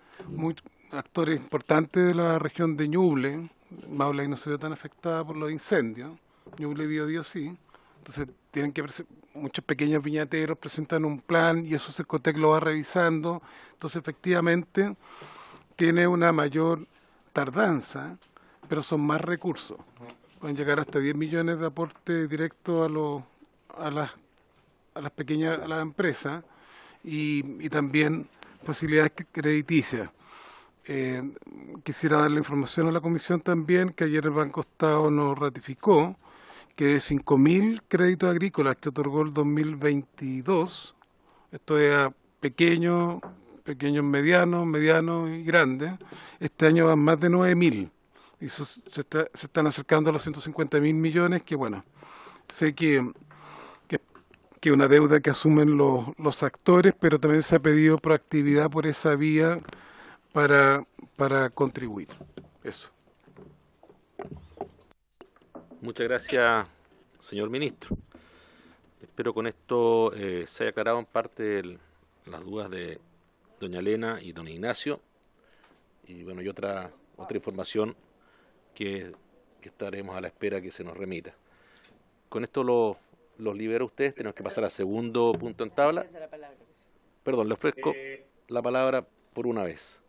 actores importantes de la región de Ñuble. Maule no se vio tan afectada por los incendios, Ñuble Biobío sí. Entonces, tienen que muchos pequeños viñateros presentan un plan y eso Cercotec lo va revisando. Entonces, efectivamente, tiene una mayor tardanza, pero son más recursos. Pueden llegar hasta 10 millones de aporte directo a las pequeñas, a las empresas y también facilidades crediticias. Quisiera darle información a la comisión también, que ayer el Banco Estado nos ratificó que de 5.000 créditos agrícolas que otorgó el 2022, esto es a pequeños, medianos y grandes, este año van más de 9.000. Y eso se están acercando a los 150.000 millones, que bueno, sé que es una deuda que asumen los actores, pero también se ha pedido proactividad por esa vía para contribuir. Eso. Muchas gracias, señor ministro. Espero con esto se haya aclarado en parte las dudas de doña Elena y don Ignacio. Y bueno, y otra información que estaremos a la espera que se nos remita. Con esto los libero a ustedes. Tenemos que pasar al segundo punto en tabla. Perdón, le ofrezco la palabra por una vez.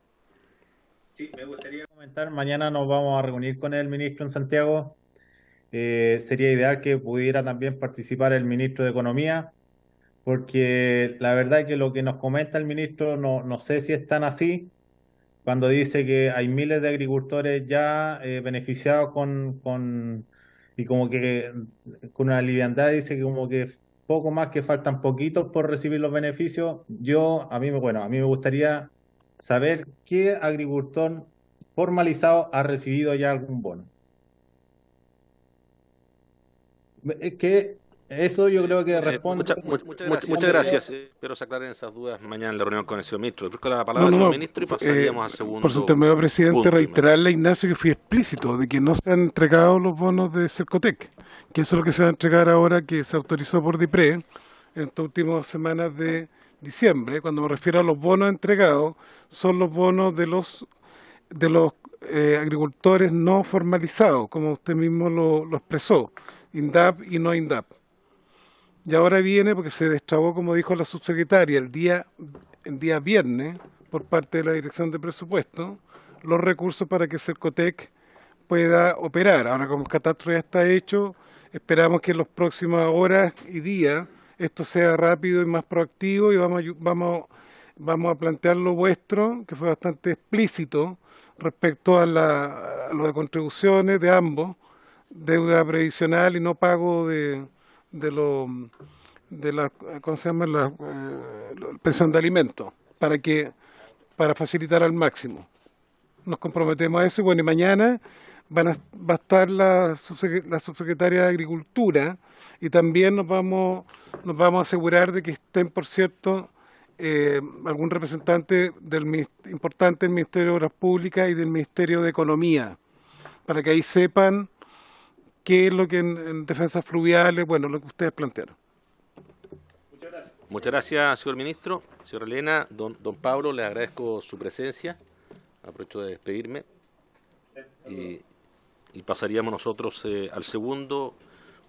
Sí, me gustaría comentar. Mañana nos vamos a reunir con el ministro en Santiago. Sería ideal que pudiera también participar el ministro de Economía, porque la verdad es que lo que nos comenta el ministro no sé si es tan así, cuando dice que hay miles de agricultores ya beneficiados y como que con una liviandad dice que como que poco más, que faltan poquitos por recibir los beneficios. A mí me gustaría saber qué agricultor formalizado ha recibido ya algún bono. Es que Eso yo creo que responde. Muchas gracias. Espero se aclaren esas dudas mañana en la reunión con el señor ministro. Ofrezco la palabra al señor ministro y pasaríamos al segundo por su intermedio, presidente, punto. reiterarle a Ignacio que fui explícito de que no se han entregado los bonos de Cercotec, que eso es lo que se va a entregar ahora, que se autorizó por DIPRE en estas últimas semanas de diciembre. Cuando me refiero a los bonos entregados, son los bonos de los agricultores no formalizados, como usted mismo lo expresó, INDAP y no INDAP. Y ahora viene, porque se destrabó, como dijo la subsecretaria, el día viernes, por parte de la Dirección de Presupuesto, los recursos para que Cercotec pueda operar. Ahora, como el catastro ya está hecho, esperamos que en las próximas horas y días esto sea rápido y más proactivo, y vamos a plantear lo vuestro, que fue bastante explícito, respecto a lo de contribuciones de ambos, deuda previsional y no pago de la ¿cómo se llama? La pensión de alimentos, para facilitar al máximo. Nos comprometemos a eso, y bueno, y mañana va a estar la subsecretaria de Agricultura, y también nos vamos a asegurar de que estén, por cierto, algún representante importante del Ministerio de Obras Públicas y del Ministerio de Economía, para que ahí sepan qué es lo que en defensas fluviales, bueno, lo que ustedes plantearon. Muchas gracias, señor ministro. Señora Elena, don Pablo, le agradezco su presencia. Aprovecho de despedirme. Y pasaríamos nosotros al segundo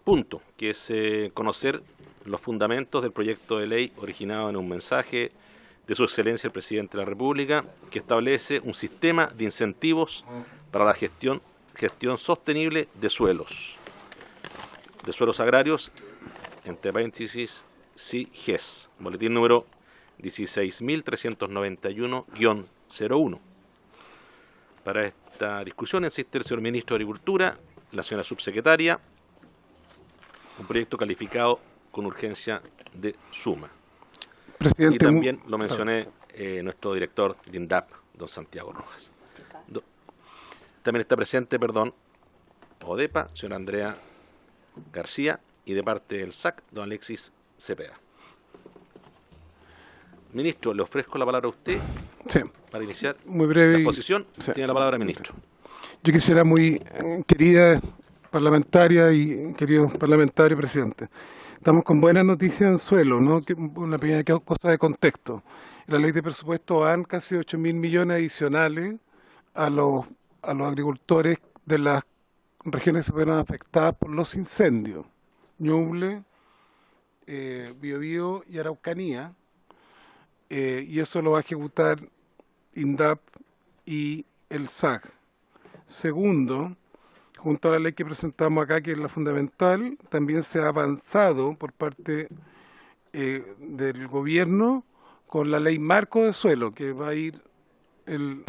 punto, que es conocer los fundamentos del proyecto de ley originado en un mensaje de Su Excelencia el Presidente de la República, que establece un sistema de incentivos para la gestión sostenible de suelos agrarios, entre paréntesis, SIGES, boletín número 16.391-01. Para esta discusión existe el señor ministro de Agricultura, la señora subsecretaria, un proyecto calificado con urgencia de suma. Presidente, y también lo mencioné nuestro director de INDAP, don Santiago Rojas. También está presente, ODEPA, señora Andrea García, y de parte del SAC, don Alexis Cepeda. Ministro, le ofrezco la palabra a usted para iniciar muy breve la exposición. Tiene la palabra, ministro. Yo quisiera, muy querida parlamentaria y querido parlamentario presidente, estamos con buenas noticias en suelo, ¿no? Una pequeña cosa de contexto. En la ley de presupuesto van casi 8.000 millones adicionales a los agricultores de las regiones que se fueron afectadas por los incendios, Ñuble, Biobío y Araucanía, y eso lo va a ejecutar INDAP y el SAC. Segundo, junto a la ley que presentamos acá, que es la fundamental, también se ha avanzado por parte del gobierno con la ley marco de suelo, que va a ir en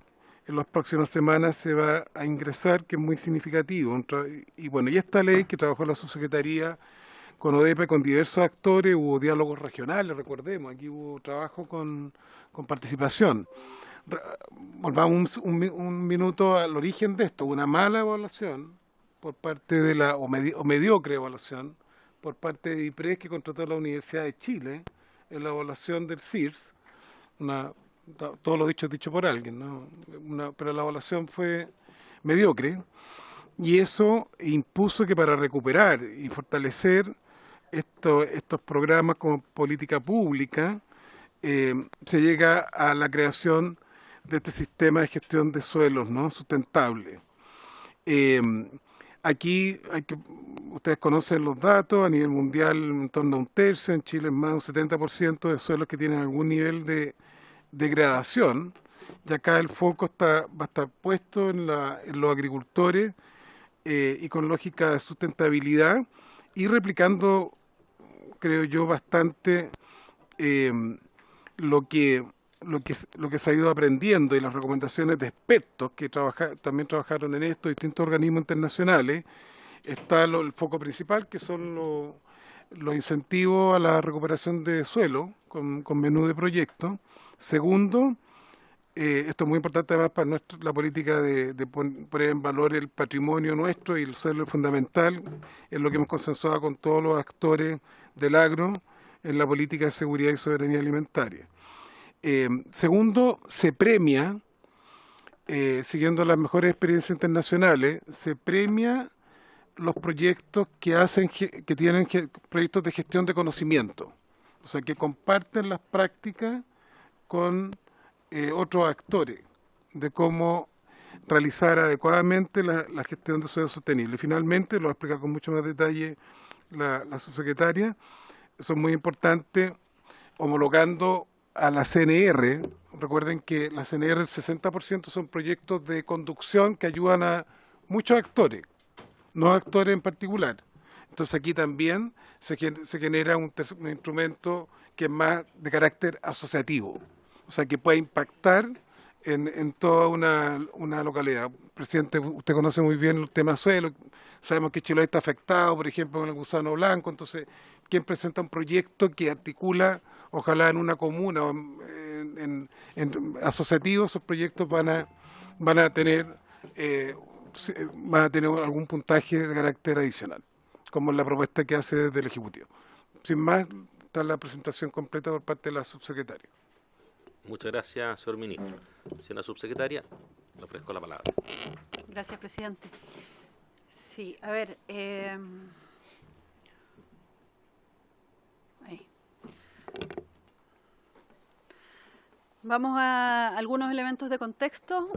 las próximas semanas, se va a ingresar, que es muy significativo. Y bueno, y esta ley que trabajó la subsecretaría con ODEPA, con diversos actores, hubo diálogos regionales, recordemos, aquí hubo trabajo con participación. Volvamos un minuto al origen de esto, una mala evaluación por parte de o mediocre evaluación por parte de IPRES, que contrató a la Universidad de Chile en la evaluación del CIRS, todo lo dicho es dicho por alguien, ¿no? Pero la evaluación fue mediocre, y eso impuso que para recuperar y fortalecer estos programas como política pública, se llega a la creación de este sistema de gestión de suelos, ¿no? Sustentable. Aquí ustedes conocen los datos, a nivel mundial en torno a un tercio, en Chile es más de un 70% de suelos que tienen algún nivel de degradación, y acá el foco va a estar puesto en los agricultores, y con lógica de sustentabilidad, y replicando, creo yo, bastante lo que se ha ido aprendiendo, y las recomendaciones de expertos que también trabajaron en esto, distintos organismos internacionales. Está el foco principal, que son los incentivos a la recuperación de suelo con menú de proyecto. Segundo, Esto es muy importante además para la política de poner en valor el patrimonio nuestro, y el suelo es fundamental, es lo que hemos consensuado con todos los actores del agro en la política de seguridad y soberanía alimentaria. Segundo, se premia, siguiendo las mejores experiencias internacionales, se premia los proyectos que tienen proyectos de gestión de conocimiento, o sea, que comparten las prácticas con otros actores de cómo realizar adecuadamente la gestión de suelo sostenible. Finalmente, lo va a explicar con mucho más detalle la subsecretaria, eso es muy importante, homologando a la CNR. Recuerden que la CNR, el 60% son proyectos de conducción que ayudan a muchos actores, no actores en particular. Entonces aquí también se genera un instrumento que es más de carácter asociativo, o sea, que puede impactar en toda una localidad. Presidente, usted conoce muy bien el tema suelo, sabemos que Chiloé está afectado, por ejemplo, con el gusano blanco, entonces, ¿quién presenta un proyecto que articula, ojalá en una comuna, en asociativo, esos proyectos van a tener algún puntaje de carácter adicional, como la propuesta que hace desde el Ejecutivo? Sin más, está la presentación completa por parte de la subsecretaria. Muchas gracias, señor ministro. Señora subsecretaria, le ofrezco la palabra. Gracias, presidente. Sí, a ver, ahí. Vamos a algunos elementos de contexto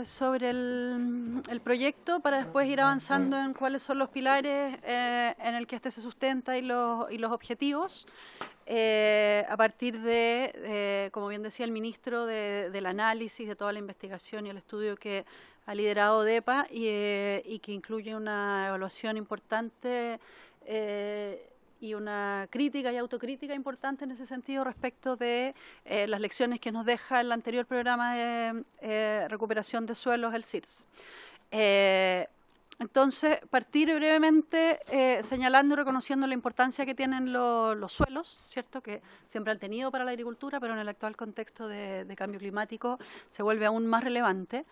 sobre el proyecto, para después ir avanzando en cuáles son los pilares en el que este se sustenta y los objetivos. A partir de, como bien decía el ministro, del análisis de toda la investigación y el estudio que ha liderado DEPA y que incluye una evaluación importante y una crítica y autocrítica importante en ese sentido respecto de las lecciones que nos deja el anterior programa de recuperación de suelos, el CIRS. Entonces, partir brevemente señalando y reconociendo la importancia que tienen los suelos, ¿cierto?, que siempre han tenido para la agricultura, pero en el actual contexto de cambio climático se vuelve aún más relevante.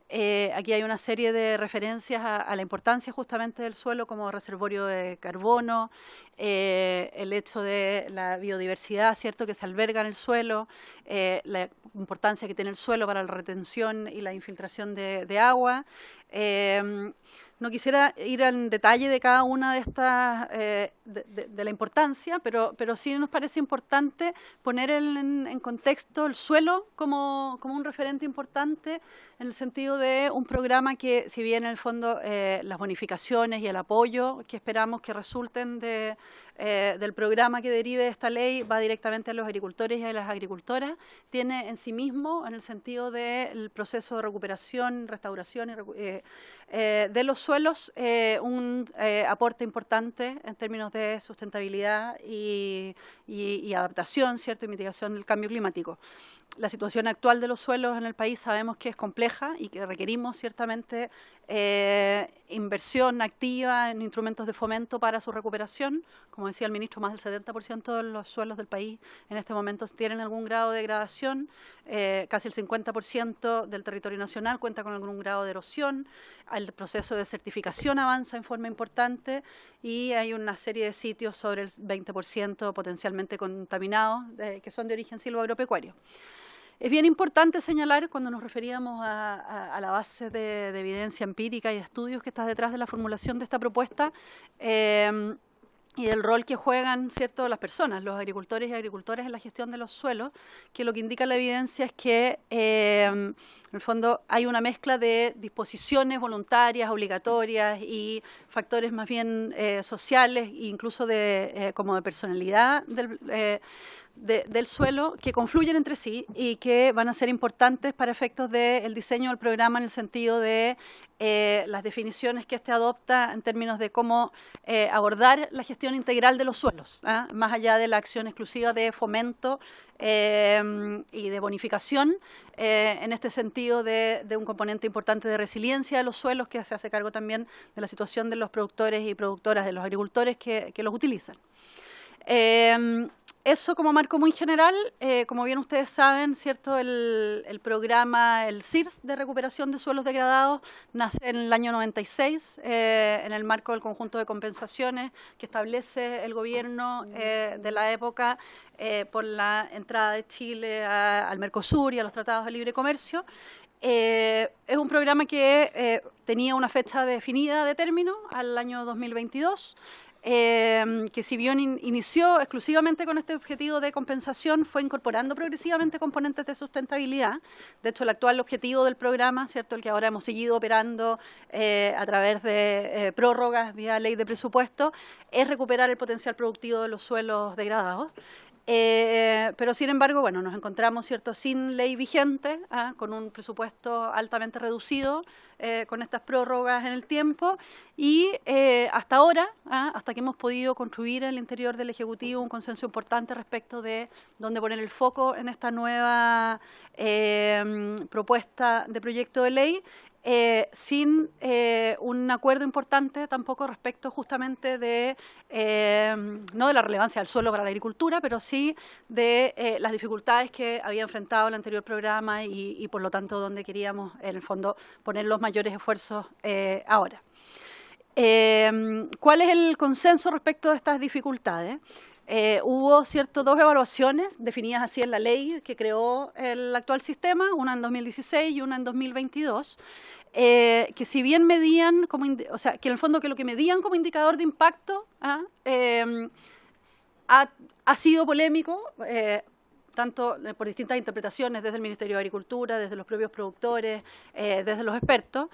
Aquí hay una serie de referencias a la importancia justamente del suelo como reservorio de carbono, el hecho de la biodiversidad, ¿cierto?, que se alberga en el suelo, la importancia que tiene el suelo para la retención y la infiltración de agua. No quisiera ir en detalle de cada una de estas, de la importancia, pero sí nos parece importante poner en contexto el suelo como un referente importante, en el sentido de un programa que, si bien en el fondo las bonificaciones y el apoyo que esperamos que resulten del programa que derive de esta ley va directamente a los agricultores y a las agricultoras, tiene en sí mismo, en el sentido del proceso de recuperación, restauración de los suelos, un aporte importante en términos de sustentabilidad y adaptación, ¿cierto?, y mitigación del cambio climático. La situación actual de los suelos en el país sabemos que es compleja y que requerimos ciertamente inversión activa en instrumentos de fomento para su recuperación. Como decía el ministro, más del 70% de los suelos del país en este momento tienen algún grado de degradación, casi el 50% del territorio nacional cuenta con algún grado de erosión, el proceso de certificación avanza en forma importante y hay una serie de sitios, sobre el 20% potencialmente contaminados, que son de origen silvoagropecuario. Es bien importante señalar, cuando nos referíamos a la base de evidencia empírica y de estudios que está detrás de la formulación de esta propuesta, y del rol que juegan, ¿cierto?, las personas, los agricultores y agricultoras en la gestión de los suelos, que lo que indica la evidencia es que, en el fondo, hay una mezcla de disposiciones voluntarias, obligatorias y factores más bien sociales, e incluso como de personalidad del suelo, que confluyen entre sí y que van a ser importantes para efectos del diseño del programa, en el sentido de las definiciones que este adopta en términos de cómo abordar la gestión integral de los suelos, más allá de la acción exclusiva de fomento y de bonificación, en este sentido de un componente importante de resiliencia de los suelos, que se hace cargo también de la situación de los productores y productoras, de los agricultores que los utilizan. Eso como marco muy general, como bien ustedes saben, ¿cierto? El programa, el CIRS de recuperación de suelos degradados, nace en el año 96, en el marco del conjunto de compensaciones que establece el gobierno de la época por la entrada de Chile al Mercosur y a los tratados de libre comercio. Es un programa que tenía una fecha definida de término al año 2022, que si bien inició exclusivamente con este objetivo de compensación, fue incorporando progresivamente componentes de sustentabilidad. De hecho, el actual objetivo del programa, ¿cierto?, el que ahora hemos seguido operando a través de prórrogas vía ley de presupuesto, es recuperar el potencial productivo de los suelos degradados. Pero sin embargo, bueno, nos encontramos, ¿cierto?, sin ley vigente, con un presupuesto altamente reducido, con estas prórrogas en el tiempo, y hasta ahora, hasta que hemos podido construir en el interior del Ejecutivo un consenso importante respecto de dónde poner el foco en esta nueva propuesta de proyecto de ley, sin un acuerdo importante tampoco respecto justamente de, no de la relevancia del suelo para la agricultura, pero sí de las dificultades que había enfrentado el anterior programa y por lo tanto donde queríamos en el fondo poner los mayores esfuerzos ahora. ¿Cuál es el consenso respecto de estas dificultades? Hubo dos evaluaciones definidas así en la ley que creó el actual sistema, una en 2016 y una en 2022, que si bien medían, o sea, que en el fondo que lo que medían como indicador de impacto ha sido polémico, tanto por distintas interpretaciones desde el Ministerio de Agricultura, desde los propios productores, desde los expertos,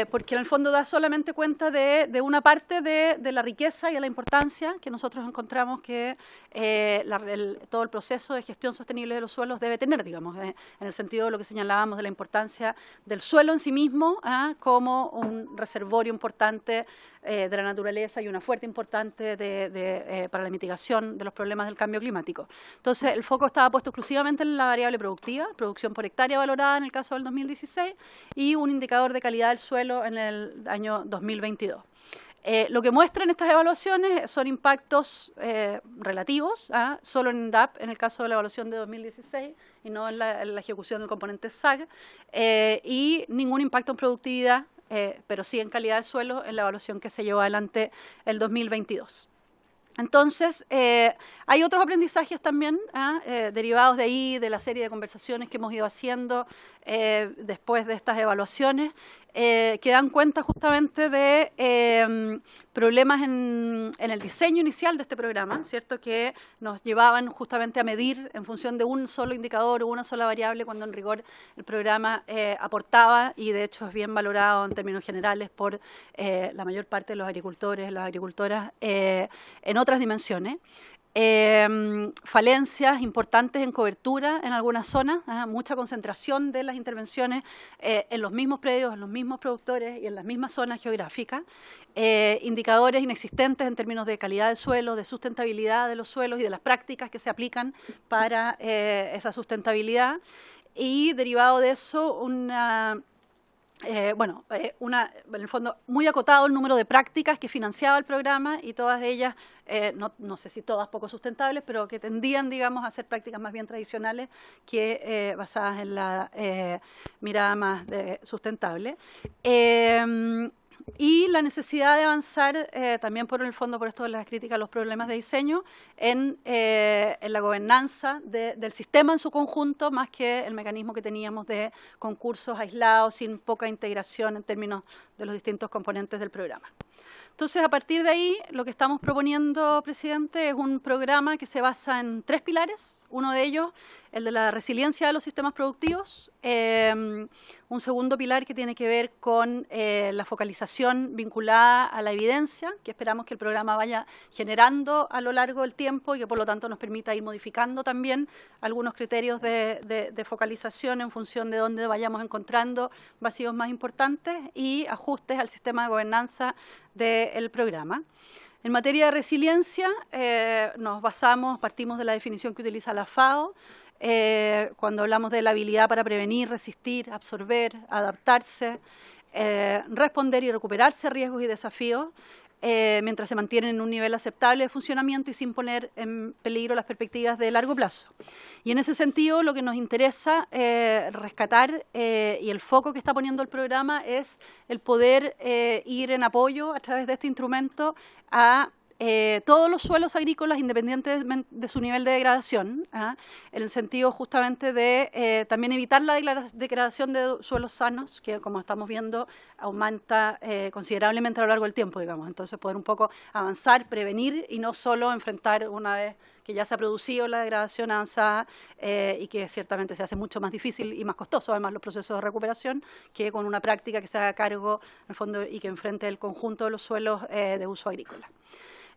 porque en el fondo da solamente cuenta de una parte de la riqueza y de la importancia que nosotros encontramos que todo el proceso de gestión sostenible de los suelos debe tener, digamos, en el sentido de lo que señalábamos de la importancia del suelo en sí mismo como un reservorio importante de la naturaleza y una fuerte importante para la mitigación de los problemas del cambio climático. Entonces, el foco estaba puesto exclusivamente en la variable productiva, producción por hectárea valorada en el caso del 2016, y un indicador de calidad del suelo en el año 2022. Lo que muestran estas evaluaciones son impactos relativos, solo en DAP, en el caso de la evaluación de 2016, y no en la ejecución del componente SAG, y ningún impacto en productividad, pero sí en calidad de suelo en la evaluación que se llevó adelante el 2022. Entonces, hay otros aprendizajes también derivados de ahí, de la serie de conversaciones que hemos ido haciendo después de estas evaluaciones, que dan cuenta justamente de problemas en el diseño inicial de este programa, ¿cierto?, que nos llevaban justamente a medir en función de un solo indicador o una sola variable, cuando en rigor el programa aportaba, y de hecho es bien valorado en términos generales por la mayor parte de los agricultores, las agricultoras, en otras dimensiones. Falencias importantes en cobertura en algunas zonas, mucha concentración de las intervenciones en los mismos predios, en los mismos productores y en las mismas zonas geográficas, indicadores inexistentes en términos de calidad del suelo, de sustentabilidad de los suelos y de las prácticas que se aplican para esa sustentabilidad, y derivado de eso en el fondo, muy acotado el número de prácticas que financiaba el programa, y todas ellas, no sé si todas poco sustentables, pero que tendían, digamos, a ser prácticas más bien tradicionales que basadas en la mirada más sustentable. Y la necesidad de avanzar también por el fondo, por esto de las críticas a los problemas de diseño, en la gobernanza del sistema en su conjunto, más que el mecanismo que teníamos de concursos aislados, sin poca integración en términos de los distintos componentes del programa. Entonces, a partir de ahí, lo que estamos proponiendo, presidente, es un programa que se basa en 3 pilares. Uno de ellos, el de la resiliencia de los sistemas productivos. Un segundo pilar que tiene que ver con la focalización vinculada a la evidencia, que esperamos que el programa vaya generando a lo largo del tiempo y que por lo tanto nos permita ir modificando también algunos criterios de focalización en función de dónde vayamos encontrando vacíos más importantes, y ajustes al sistema de gobernanza del programa. En materia de resiliencia, partimos de la definición que utiliza la FAO, cuando hablamos de la habilidad para prevenir, resistir, absorber, adaptarse, responder y recuperarse a riesgos y desafíos, mientras se mantienen en un nivel aceptable de funcionamiento y sin poner en peligro las perspectivas de largo plazo. Y en ese sentido, lo que nos interesa rescatar y el foco que está poniendo el programa es el poder ir en apoyo a través de este instrumento a todos los suelos agrícolas, independientemente de su nivel de degradación, en el sentido justamente de también evitar la degradación de suelos sanos, que como estamos viendo aumenta considerablemente a lo largo del tiempo, digamos. Entonces poder un poco avanzar, prevenir y no solo enfrentar una vez que ya se ha producido la degradación avanzada y que ciertamente se hace mucho más difícil y más costoso, además, los procesos de recuperación, que con una práctica que se haga cargo, en el fondo, y que enfrente el conjunto de los suelos de uso agrícola.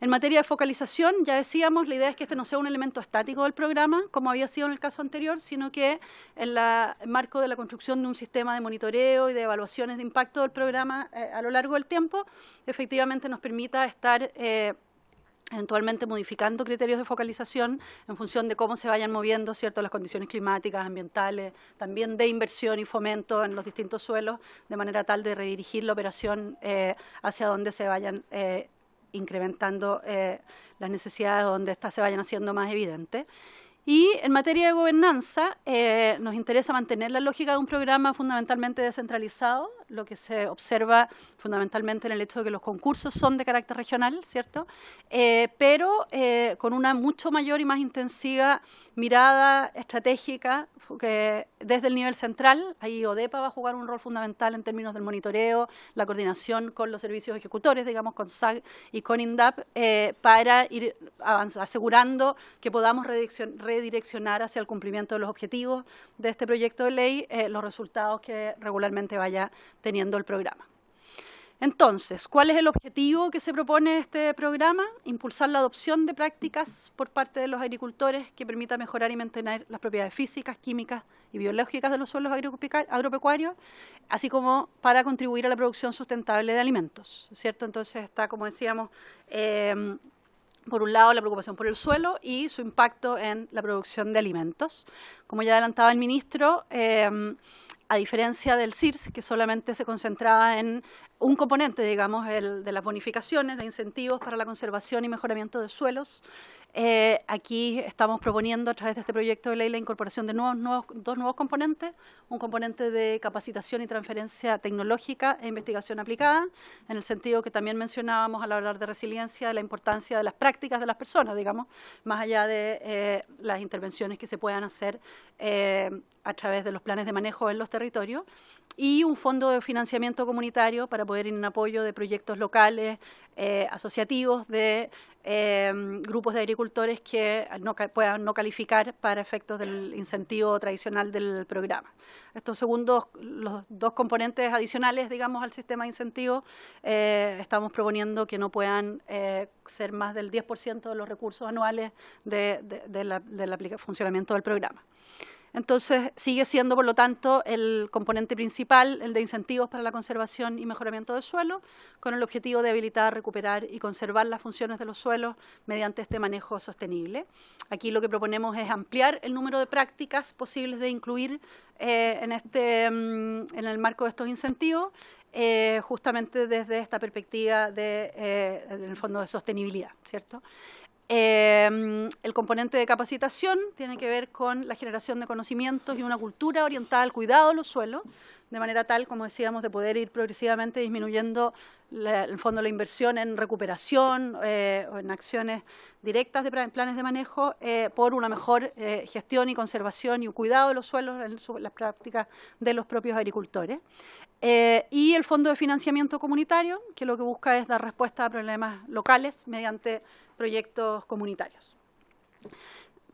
En materia de focalización, ya decíamos, la idea es que este no sea un elemento estático del programa, como había sido en el caso anterior, sino que en el marco de la construcción de un sistema de monitoreo y de evaluaciones de impacto del programa a lo largo del tiempo, efectivamente nos permita estar eventualmente modificando criterios de focalización en función de cómo se vayan moviendo, ¿cierto?, las condiciones climáticas, ambientales, también de inversión y fomento en los distintos suelos, de manera tal de redirigir la operación hacia donde se vayan incrementando las necesidades, donde éstas se vayan haciendo más evidentes. Y en materia de gobernanza, nos interesa mantener la lógica de un programa fundamentalmente descentralizado, lo que se observa fundamentalmente en el hecho de que los concursos son de carácter regional, ¿cierto? Pero con una mucho mayor y más intensiva mirada estratégica que desde el nivel central. Ahí ODEPA va a jugar un rol fundamental en términos del monitoreo, la coordinación con los servicios ejecutores, digamos, con SAG y con INDAP, para ir asegurando que podamos redireccionar hacia el cumplimiento de los objetivos de este proyecto de ley los resultados que regularmente vaya teniendo el programa. Entonces, ¿cuál es el objetivo que se propone este programa? Impulsar la adopción de prácticas por parte de los agricultores que permita mejorar y mantener las propiedades físicas, químicas y biológicas de los suelos agropecuarios, así como para contribuir a la producción sustentable de alimentos, ¿cierto? Entonces está, como decíamos, por un lado, la preocupación por el suelo y su impacto en la producción de alimentos. Como ya adelantaba el ministro, a diferencia del CIRS, que solamente se concentraba en un componente, digamos, el de las bonificaciones, de incentivos para la conservación y mejoramiento de suelos, aquí estamos proponiendo a través de este proyecto de ley la incorporación de dos nuevos componentes, un componente de capacitación y transferencia tecnológica e investigación aplicada, en el sentido que también mencionábamos al hablar de resiliencia, la importancia de las prácticas de las personas, digamos, más allá de las intervenciones que se puedan hacer a través de los planes de manejo en los territorios, y un fondo de financiamiento comunitario para poder ir en apoyo de proyectos locales, asociativos, de grupos de agricultores que puedan no calificar para efectos del incentivo tradicional del programa. Estos segundos, los dos componentes adicionales, digamos, al sistema de incentivos, estamos proponiendo que no puedan ser más del 10% de los recursos anuales del funcionamiento del programa. Entonces, sigue siendo, por lo tanto, el componente principal, el de incentivos para la conservación y mejoramiento del suelo, con el objetivo de habilitar, recuperar y conservar las funciones de los suelos mediante este manejo sostenible. Aquí lo que proponemos es ampliar el número de prácticas posibles de incluir en el marco de estos incentivos, justamente desde esta perspectiva en el fondo de sostenibilidad, ¿cierto? El componente de capacitación tiene que ver con la generación de conocimientos y una cultura orientada al cuidado de los suelos, de manera tal, como decíamos, de poder ir progresivamente disminuyendo en el fondo la inversión en recuperación o en acciones directas de planes de manejo por una mejor gestión y conservación y cuidado de los suelos en las prácticas de los propios agricultores. Y el Fondo de Financiamiento Comunitario, que lo que busca es dar respuesta a problemas locales mediante proyectos comunitarios.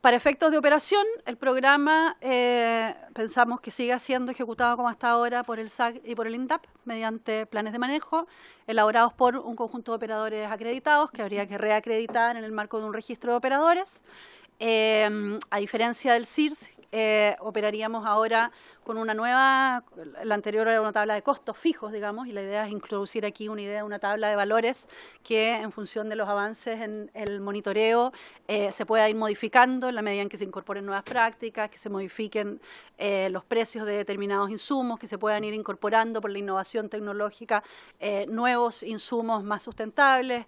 Para efectos de operación, el programa pensamos que siga siendo ejecutado como hasta ahora por el SAG y por el INDAP, mediante planes de manejo elaborados por un conjunto de operadores acreditados que habría que reacreditar en el marco de un registro de operadores. A diferencia del CIRS, operaríamos ahora con una nueva, la anterior era una tabla de costos fijos, digamos, y la idea es introducir aquí una tabla de valores que en función de los avances en el monitoreo se pueda ir modificando en la medida en que se incorporen nuevas prácticas, que se modifiquen los precios de determinados insumos, que se puedan ir incorporando por la innovación tecnológica nuevos insumos más sustentables,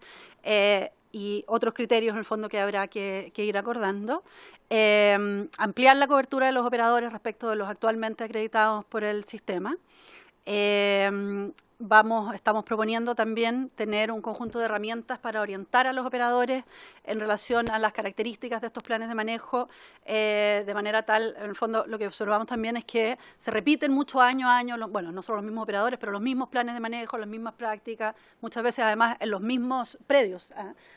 y otros criterios en el fondo que habrá que ir acordando. Ampliar la cobertura de los operadores respecto de los actualmente acreditados por el sistema. Estamos proponiendo también tener un conjunto de herramientas para orientar a los operadores en relación a las características de estos planes de manejo, de manera tal, en el fondo, lo que observamos también es que se repiten mucho año a año, bueno, no solo los mismos operadores, pero los mismos planes de manejo, las mismas prácticas, muchas veces además en los mismos predios.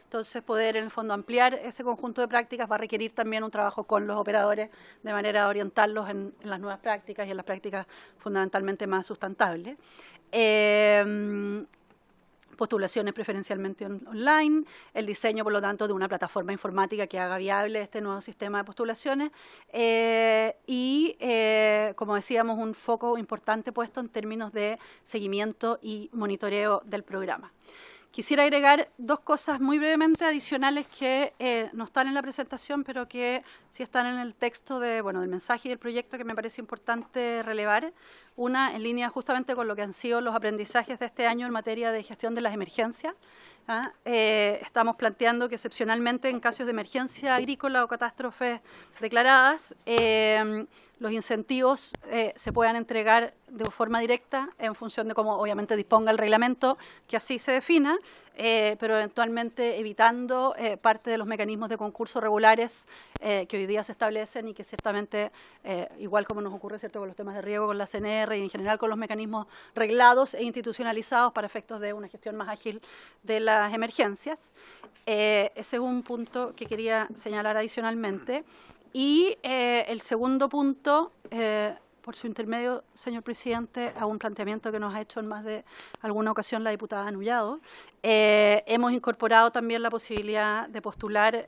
Entonces, poder en el fondo ampliar ese conjunto de prácticas va a requerir también un trabajo con los operadores de manera de orientarlos en las nuevas prácticas y en las prácticas fundamentalmente más sustentables. Postulaciones preferencialmente online, el diseño, por lo tanto, de una plataforma informática que haga viable este nuevo sistema de postulaciones y, como decíamos, un foco importante puesto en términos de seguimiento y monitoreo del programa. Quisiera agregar dos cosas muy brevemente adicionales que no están en la presentación, pero que sí están en el texto del mensaje y del proyecto, que me parece importante relevar. Una, en línea justamente con lo que han sido los aprendizajes de este año en materia de gestión de las emergencias. Estamos planteando que excepcionalmente en casos de emergencia agrícola o catástrofes declaradas, los incentivos se puedan entregar de forma directa en función de cómo obviamente disponga el reglamento, que así se defina, pero eventualmente evitando parte de los mecanismos de concurso regulares que hoy día se establecen y que ciertamente, igual como nos ocurre cierto con los temas de riego, con la CNR y en general con los mecanismos reglados e institucionalizados para efectos de una gestión más ágil de las emergencias. Ese es un punto que quería señalar adicionalmente. Y el segundo punto, por su intermedio, señor presidente, a un planteamiento que nos ha hecho en más de alguna ocasión la diputada Anullado. Hemos incorporado también la posibilidad de postular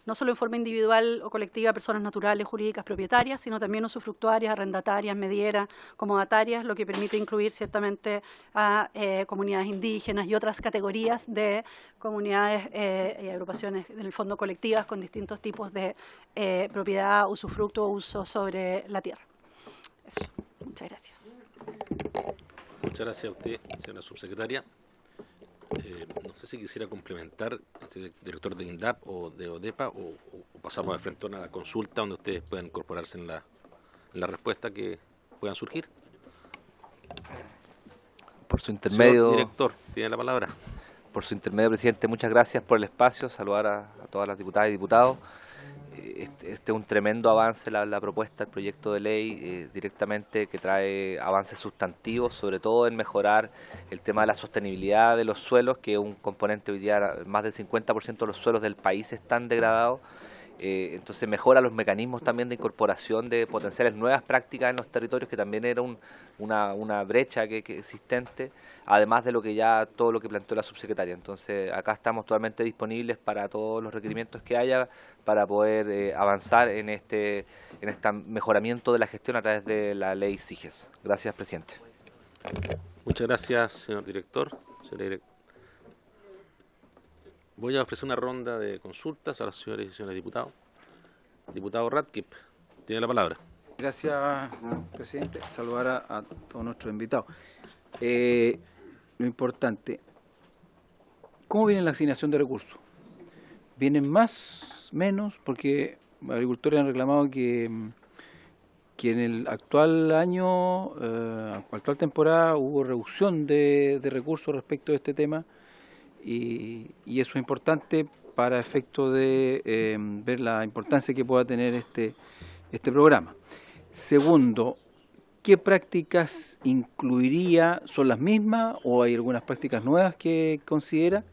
no solo en forma individual o colectiva a personas naturales, jurídicas, propietarias, sino también usufructuarias, arrendatarias, medieras, comodatarias, lo que permite incluir ciertamente a comunidades indígenas y otras categorías de comunidades y agrupaciones, en el fondo colectivas, con distintos tipos de propiedad, usufructo o uso sobre la tierra. Eso. Muchas gracias. Muchas gracias a usted, señora subsecretaria. No sé si quisiera complementar, director de INDAP o de ODEPA, o pasamos de frente a una consulta donde ustedes puedan incorporarse en la respuesta que puedan surgir. Por su intermedio, señor director, tiene la palabra. Por su intermedio, presidente, muchas gracias por el espacio. Saludar a todas las diputadas y diputados. Este es un tremendo avance, la propuesta, el proyecto de ley directamente que trae avances sustantivos, sobre todo en mejorar el tema de la sostenibilidad de los suelos, que es un componente hoy día, más del 50% de los suelos del país están degradados. Entonces mejora los mecanismos también de incorporación de potenciales nuevas prácticas en los territorios, que también era una brecha que existente, además de todo lo que planteó la subsecretaria. Entonces acá estamos totalmente disponibles para todos los requerimientos que haya para poder avanzar en este mejoramiento de la gestión a través de la ley SIGES. Gracias, presidente. Muchas gracias, señor director. Voy a ofrecer una ronda de consultas a las señores y señores diputados. Diputado Radkip, tiene la palabra. Gracias, presidente. Saludar a todos nuestros invitados. Lo importante, ¿cómo viene la asignación de recursos? ¿Vienen más, menos? Porque los agricultores han reclamado que en el actual año, actual temporada, hubo reducción de recursos respecto a este tema. Y eso es importante para efecto de ver la importancia que pueda tener este programa. Segundo, ¿qué prácticas incluiría? ¿Son las mismas o hay algunas prácticas nuevas que considera?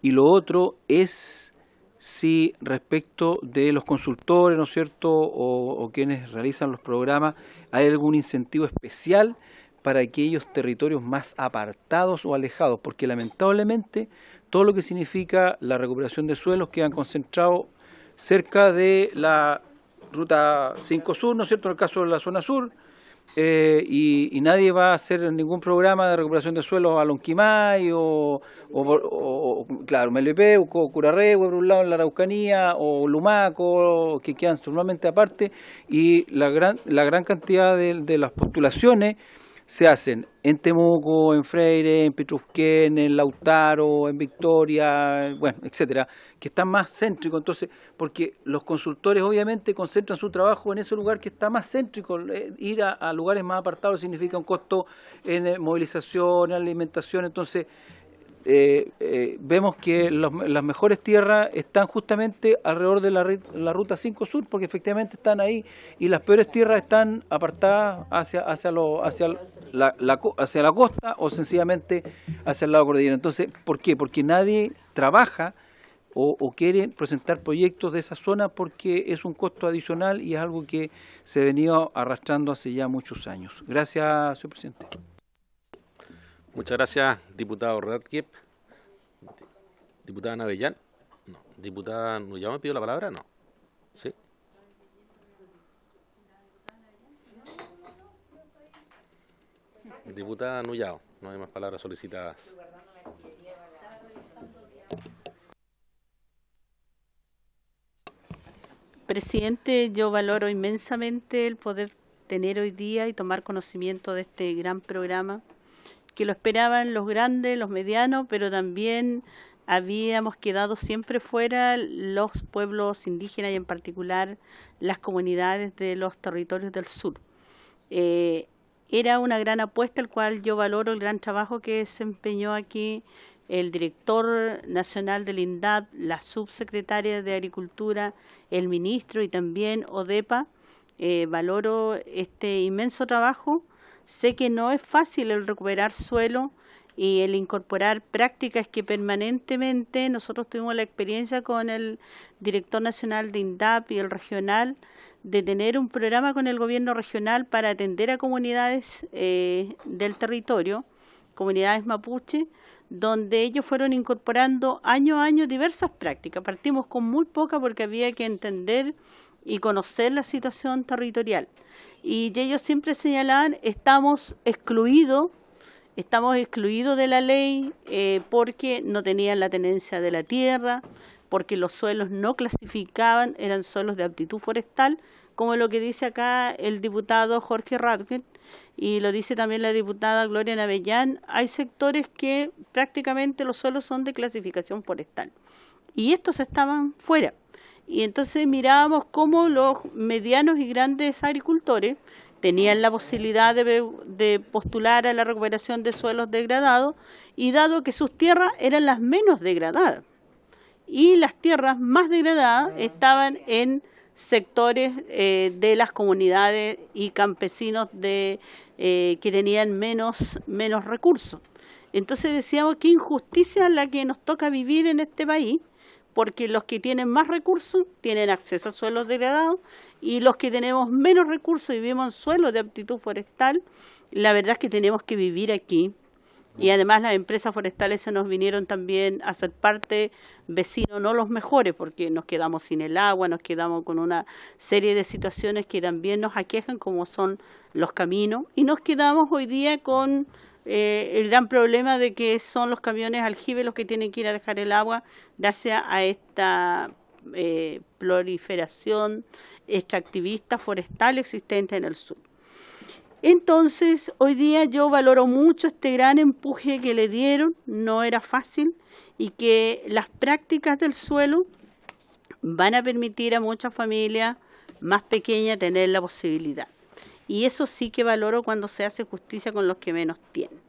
Y lo otro es si respecto de los consultores, ¿no es cierto?, o quienes realizan los programas, ¿hay algún incentivo especial para aquellos territorios más apartados o alejados? Porque lamentablemente todo lo que significa la recuperación de suelos quedan concentrados cerca de la ruta 5 Sur, ¿no es cierto?, en el caso de la zona sur, y nadie va a hacer ningún programa de recuperación de suelos a Lonquimay claro, Melipeu, o Curarrehue, por un lado en la Araucanía, o Lumaco, que quedan normalmente aparte, y la gran cantidad de las postulaciones se hacen en Temuco, en Freire, en Petrusquén, en Lautaro, en Victoria, bueno, etcétera, que están más céntricos. Entonces, porque los consultores obviamente concentran su trabajo en ese lugar que está más céntrico. Ir a lugares más apartados significa un costo en movilización, en alimentación. Entonces, vemos que las mejores tierras están justamente alrededor de la ruta 5 Sur, porque efectivamente están ahí, y las peores tierras están apartadas hacia la costa o sencillamente hacia el lado cordillera. Entonces, ¿por qué? Porque nadie trabaja o quiere presentar proyectos de esa zona porque es un costo adicional y es algo que se ha venido arrastrando hace ya muchos años. Gracias, señor presidente. Muchas gracias, diputado Radcliffe. Diputada Navellán. No. Diputada Nuyao, ¿me pidió la palabra? No. ¿Sí? Diputada Nuyao, no hay más palabras solicitadas. Presidente, yo valoro inmensamente el poder tener hoy día y tomar conocimiento de este gran programa, que lo esperaban los grandes, los medianos, pero también habíamos quedado siempre fuera los pueblos indígenas y en particular las comunidades de los territorios del sur. Era una gran apuesta, el cual yo valoro el gran trabajo que desempeñó aquí el director nacional del INDAP, la subsecretaria de Agricultura, el ministro y también ODEPA. Valoro este inmenso trabajo. Sé que no es fácil el recuperar suelo y el incorporar prácticas que permanentemente, nosotros tuvimos la experiencia con el director nacional de INDAP y el regional, de tener un programa con el gobierno regional para atender a comunidades del territorio, comunidades mapuche, donde ellos fueron incorporando año a año diversas prácticas. Partimos con muy poca porque había que entender y conocer la situación territorial. Y ellos siempre señalaban, estamos excluidos de la ley porque no tenían la tenencia de la tierra, porque los suelos no clasificaban, eran suelos de aptitud forestal, como lo que dice acá el diputado Jorge Radcliffe, y lo dice también la diputada Gloria Navellán. Hay sectores que prácticamente los suelos son de clasificación forestal, y estos estaban fuera. Y entonces mirábamos cómo los medianos y grandes agricultores tenían la posibilidad de postular a la recuperación de suelos degradados, y dado que sus tierras eran las menos degradadas, y las tierras más degradadas estaban en sectores de las comunidades y campesinos que tenían menos recursos. Entonces decíamos, qué injusticia la que nos toca vivir en este país, porque los que tienen más recursos tienen acceso a suelos degradados, y los que tenemos menos recursos y vivimos en suelos de aptitud forestal, la verdad es que tenemos que vivir aquí. Y además las empresas forestales se nos vinieron también a ser parte vecinos, no los mejores, porque nos quedamos sin el agua, nos quedamos con una serie de situaciones que también nos aquejan, como son los caminos, y nos quedamos hoy día con el gran problema de que son los camiones aljibe los que tienen que ir a dejar el agua gracias a esta proliferación extractivista forestal existente en el sur. Entonces, hoy día yo valoro mucho este gran empuje que le dieron, no era fácil, y que las prácticas del suelo van a permitir a muchas familias más pequeñas tener la posibilidad. Y eso sí que valoro cuando se hace justicia con los que menos tienen.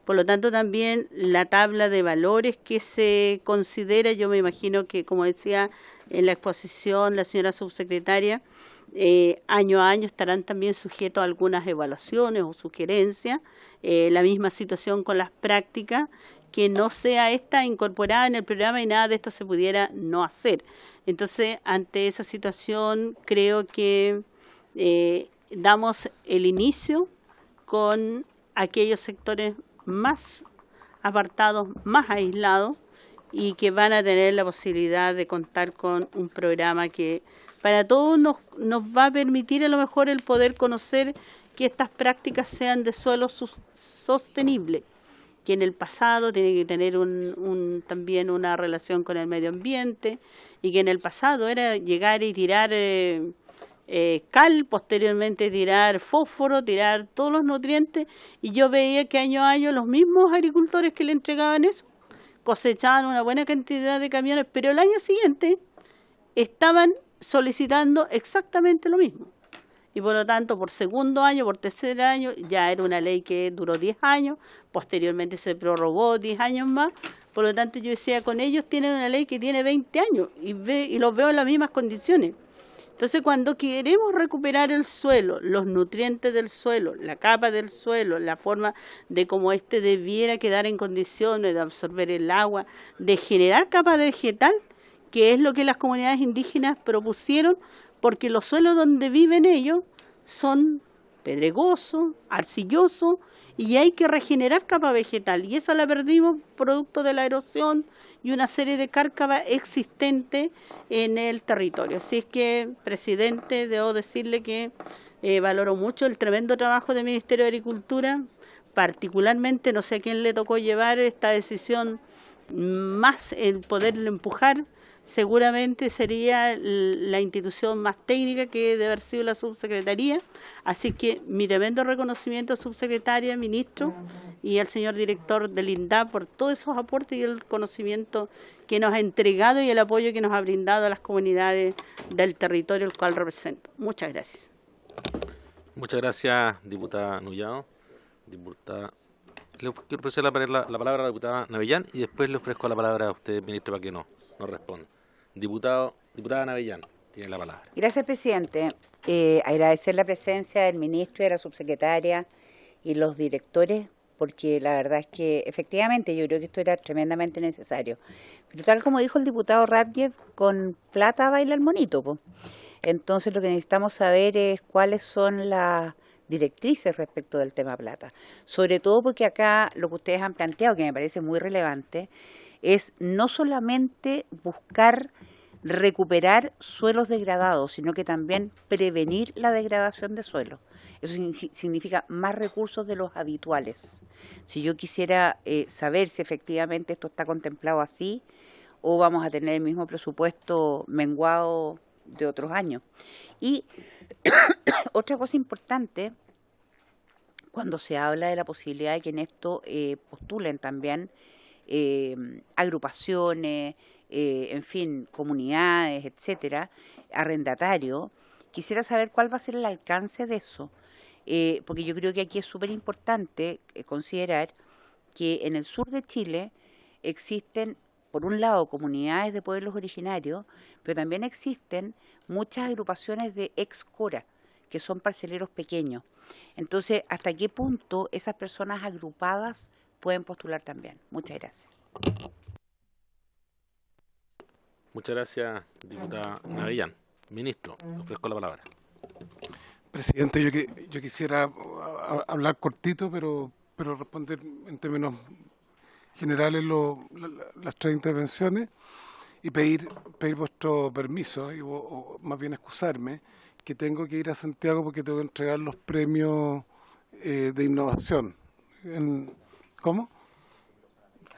Por lo tanto, también la tabla de valores que se considera, yo me imagino que, como decía en la exposición la señora subsecretaria, año a año estarán también sujetos a algunas evaluaciones o sugerencias. La misma situación con las prácticas, que no sea esta incorporada en el programa y nada de esto se pudiera no hacer. Entonces, ante esa situación, creo que damos el inicio con aquellos sectores más apartados, más aislados, y que van a tener la posibilidad de contar con un programa que para todos nos va a permitir a lo mejor el poder conocer que estas prácticas sean de suelo sostenible, que en el pasado tiene que tener también una relación con el medio ambiente, y que en el pasado era llegar y tirar cal, posteriormente tirar fósforo, tirar todos los nutrientes, y yo veía que año a año los mismos agricultores que le entregaban eso cosechaban una buena cantidad de camiones, pero el año siguiente estaban solicitando exactamente lo mismo. Y por lo tanto, por segundo año, por tercer año, ya era una ley que duró 10 años, posteriormente se prorrogó 10 años más, por lo tanto yo decía, con ellos tienen una ley que tiene 20 años y los veo en las mismas condiciones. Entonces, cuando queremos recuperar el suelo, los nutrientes del suelo, la capa del suelo, la forma de cómo éste debiera quedar en condiciones de absorber el agua, de generar capa vegetal, que es lo que las comunidades indígenas propusieron, porque los suelos donde viven ellos son pedregosos, arcillosos, y hay que regenerar capa vegetal, y esa la perdimos producto de la erosión y una serie de cárcavas existentes en el territorio. Así es que, presidente, debo decirle que valoro mucho el tremendo trabajo del Ministerio de Agricultura, particularmente, no sé a quién le tocó llevar esta decisión, más el poderle empujar, seguramente sería la institución más técnica que debe haber sido la subsecretaría. Así que mi tremendo reconocimiento a subsecretaria, ministro y al señor director del INDAP por todos esos aportes y el conocimiento que nos ha entregado y el apoyo que nos ha brindado a las comunidades del territorio al cual represento. Muchas gracias. Muchas gracias, diputada Nullado. Le quiero ofrecer la palabra a la diputada Navellán y después le ofrezco la palabra a usted, ministro, para que no responda. Diputada Navellán, tiene la palabra. Gracias, presidente. Agradecer la presencia del ministro y de la subsecretaria y los directores, porque la verdad es que efectivamente yo creo que esto era tremendamente necesario. Pero tal como dijo el diputado Ratjev, con plata baila el monito, po. Entonces lo que necesitamos saber es cuáles son las directrices respecto del tema plata. Sobre todo porque acá lo que ustedes han planteado, que me parece muy relevante, es no solamente buscar recuperar suelos degradados, sino que también prevenir la degradación de suelos. Eso significa más recursos de los habituales. Si yo quisiera saber si efectivamente esto está contemplado así o vamos a tener el mismo presupuesto menguado de otros años. Y otra cosa importante, cuando se habla de la posibilidad de que en esto postulen también agrupaciones, en fin, comunidades, etcétera, arrendatarios, quisiera saber cuál va a ser el alcance de eso, porque yo creo que aquí es súper importante considerar que en el sur de Chile existen, por un lado, comunidades de pueblos originarios, pero también existen muchas agrupaciones de ex-cora, que son parceleros pequeños. Entonces, ¿hasta qué punto esas personas agrupadas pueden postular también? Muchas gracias. Muchas gracias, diputada Navellán. Ministro, le ofrezco la palabra. Presidente, yo quisiera hablar cortito, pero responder en términos generales las 3 intervenciones y pedir vuestro permiso, o más bien excusarme, que tengo que ir a Santiago porque tengo que entregar los premios de innovación. ¿Cómo?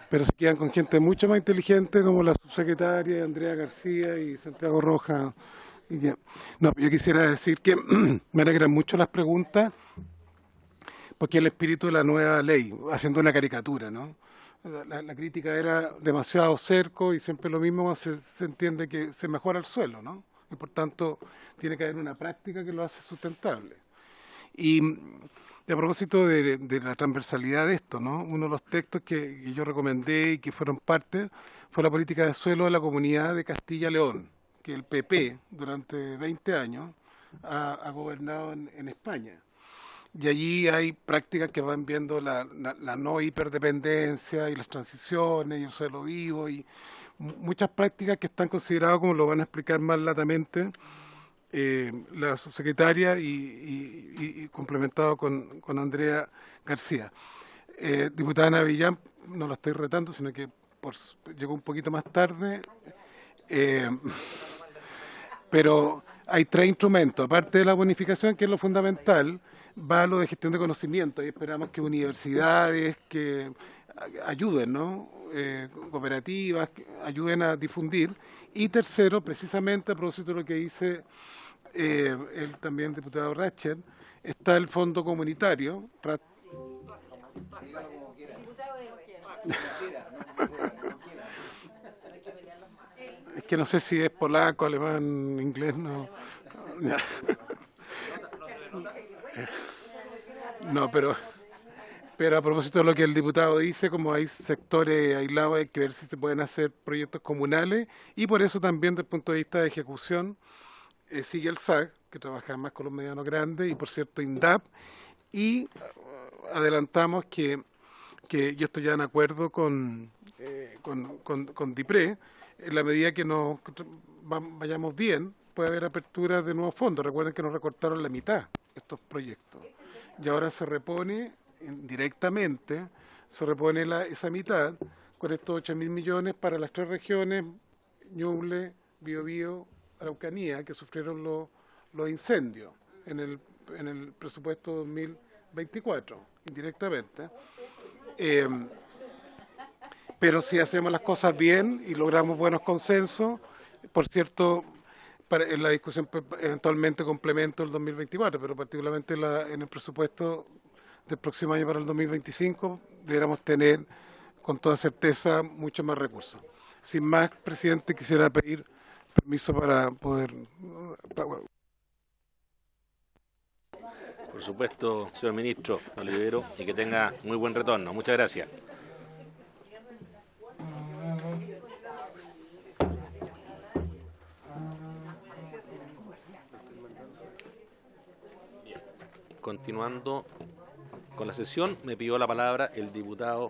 Pero se quedan con gente mucho más inteligente como la subsecretaria Andrea García y Santiago Rojas. No, yo quisiera decir que me alegran mucho las preguntas porque el espíritu de la nueva ley, haciendo una caricatura, ¿no? La crítica era demasiado cerco y siempre lo mismo se entiende que se mejora el suelo, ¿no? Y por tanto tiene que haber una práctica que lo hace sustentable. Y a propósito de la transversalidad de esto, ¿no? Uno de los textos que yo recomendé y que fueron parte fue la política de suelo de la comunidad de Castilla-León, que el PP durante 20 años ha gobernado en España. Y allí hay prácticas que van viendo la no hiperdependencia y las transiciones y el suelo vivo y muchas prácticas que están consideradas, como lo van a explicar más latamente la subsecretaria y complementado con Andrea García. Diputada Navellán, no la estoy retando, sino que llegó un poquito más tarde, pero hay 3 instrumentos. Aparte de la bonificación, que es lo fundamental, va lo de gestión de conocimiento, y esperamos que universidades que ayuden, ¿no? Cooperativas que ayuden a difundir. Y tercero, precisamente a propósito de lo que dice el también diputado Ratcher, está el fondo comunitario. Es que no sé si es polaco, alemán, inglés, no. No, pero a propósito de lo que el diputado dice, como hay sectores aislados, hay que ver si se pueden hacer proyectos comunales, y por eso también desde el punto de vista de ejecución sigue el SAC, que trabaja más con los medianos grandes, y por cierto INDAP, y adelantamos que yo estoy ya en acuerdo con DIPRE, en la medida que nos vayamos bien, puede haber apertura de nuevos fondos. Recuerden que nos recortaron la mitad estos proyectos, y ahora se repone directamente, esa mitad con estos 8.000 millones para las 3 regiones, Ñuble, Biobío, Araucanía, que sufrieron los incendios en el presupuesto 2024, indirectamente. Pero si hacemos las cosas bien y logramos buenos consensos, por cierto, en la discusión eventualmente complemento el 2024, pero particularmente en el presupuesto del próximo año para el 2025 deberíamos tener con toda certeza mucho más recursos. Sin más, presidente, quisiera pedir permiso para poder... Por supuesto, señor ministro, lo libero y que tenga muy buen retorno. Muchas gracias. Continuando con la sesión, me pidió la palabra el diputado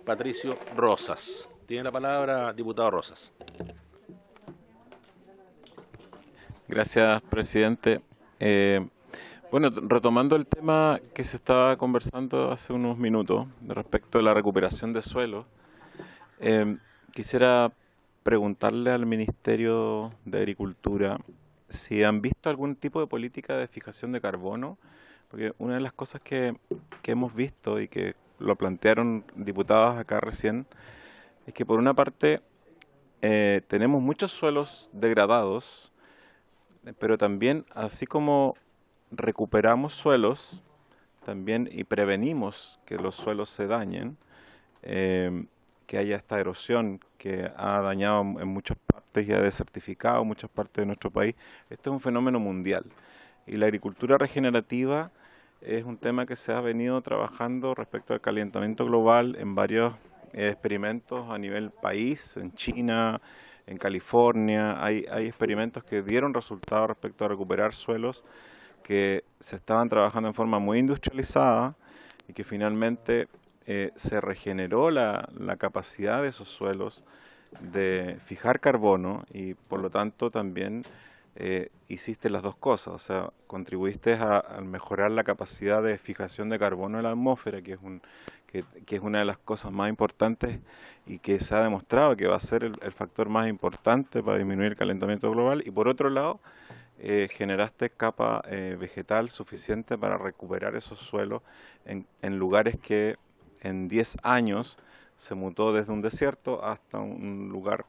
Patricio Rosas. Tiene la palabra, diputado Rosas. Gracias, presidente. Bueno, retomando el tema que se estaba conversando hace unos minutos respecto a la recuperación de suelos, quisiera preguntarle al Ministerio de Agricultura si han visto algún tipo de política de fijación de carbono, porque una de las cosas que hemos visto y que lo plantearon diputados acá recién, es que por una parte tenemos muchos suelos degradados, pero también así como recuperamos suelos también y prevenimos que los suelos se dañen, que haya esta erosión que ha dañado en muchas partes y ha desertificado muchas partes de nuestro país. Este es un fenómeno mundial y la agricultura regenerativa es un tema que se ha venido trabajando respecto al calentamiento global en varios experimentos a nivel país, en China, en California. Hay experimentos que dieron resultados respecto a recuperar suelos que se estaban trabajando en forma muy industrializada y que finalmente se regeneró la capacidad de esos suelos de fijar carbono y por lo tanto también hiciste las dos cosas, o sea, contribuiste a mejorar la capacidad de fijación de carbono en la atmósfera, que es una de las cosas más importantes y que se ha demostrado que va a ser el factor más importante para disminuir el calentamiento global, y por otro lado generaste capa vegetal suficiente para recuperar esos suelos en lugares que en 10 años se mutó desde un desierto hasta un lugar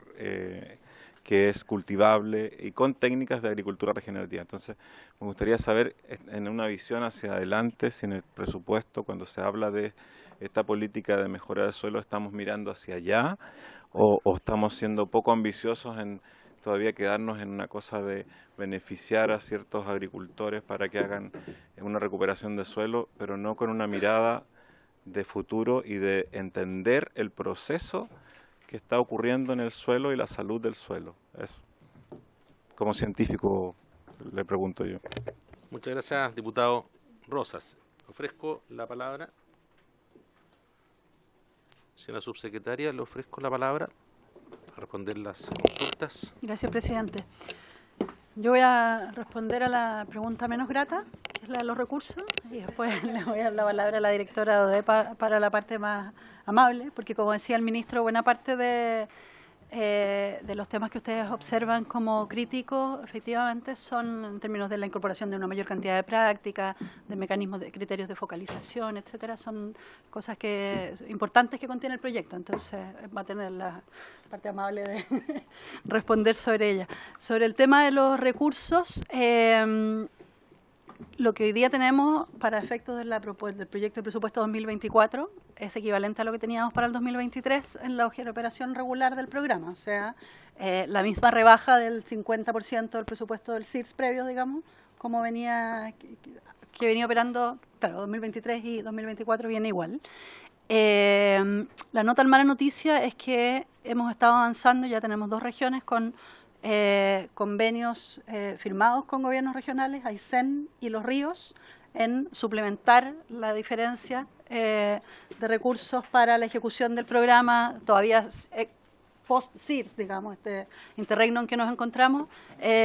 que es cultivable y con técnicas de agricultura regenerativa. Entonces, me gustaría saber, en una visión hacia adelante, si en el presupuesto, cuando se habla de esta política de mejora del suelo, estamos mirando hacia allá o estamos siendo poco ambiciosos en todavía quedarnos en una cosa de beneficiar a ciertos agricultores para que hagan una recuperación de suelo, pero no con una mirada de futuro y de entender el proceso que está ocurriendo en el suelo y la salud del suelo. Eso. Como científico le pregunto yo. Muchas gracias, diputado Rosas. Ofrezco la palabra. Señora subsecretaria, le ofrezco la palabra para responder las consultas. Gracias, presidente. Yo voy a responder a la pregunta menos grata, que es la de los recursos, y después le voy a dar la palabra a la directora ODE para la parte más amable, porque como decía el ministro, buena parte de los temas que ustedes observan como críticos, efectivamente, son en términos de la incorporación de una mayor cantidad de prácticas, de mecanismos de criterios de focalización, etcétera, son cosas importantes que contiene el proyecto, entonces va a tener la parte amable de responder sobre ella. Sobre el tema de los recursos, lo que hoy día tenemos para efectos del proyecto de presupuesto 2024 es equivalente a lo que teníamos para el 2023 en la operación regular del programa, o sea, la misma rebaja del 50% del presupuesto del CIRS previo, digamos, como venía, que venía operando, claro, 2023 y 2024 viene igual. La no tan mala noticia es que hemos estado avanzando, ya tenemos 2 regiones con convenios firmados con gobiernos regionales, Aysén y Los Ríos, en suplementar la diferencia de recursos para la ejecución del programa, todavía post-CIRS, digamos, este interregno en que nos encontramos,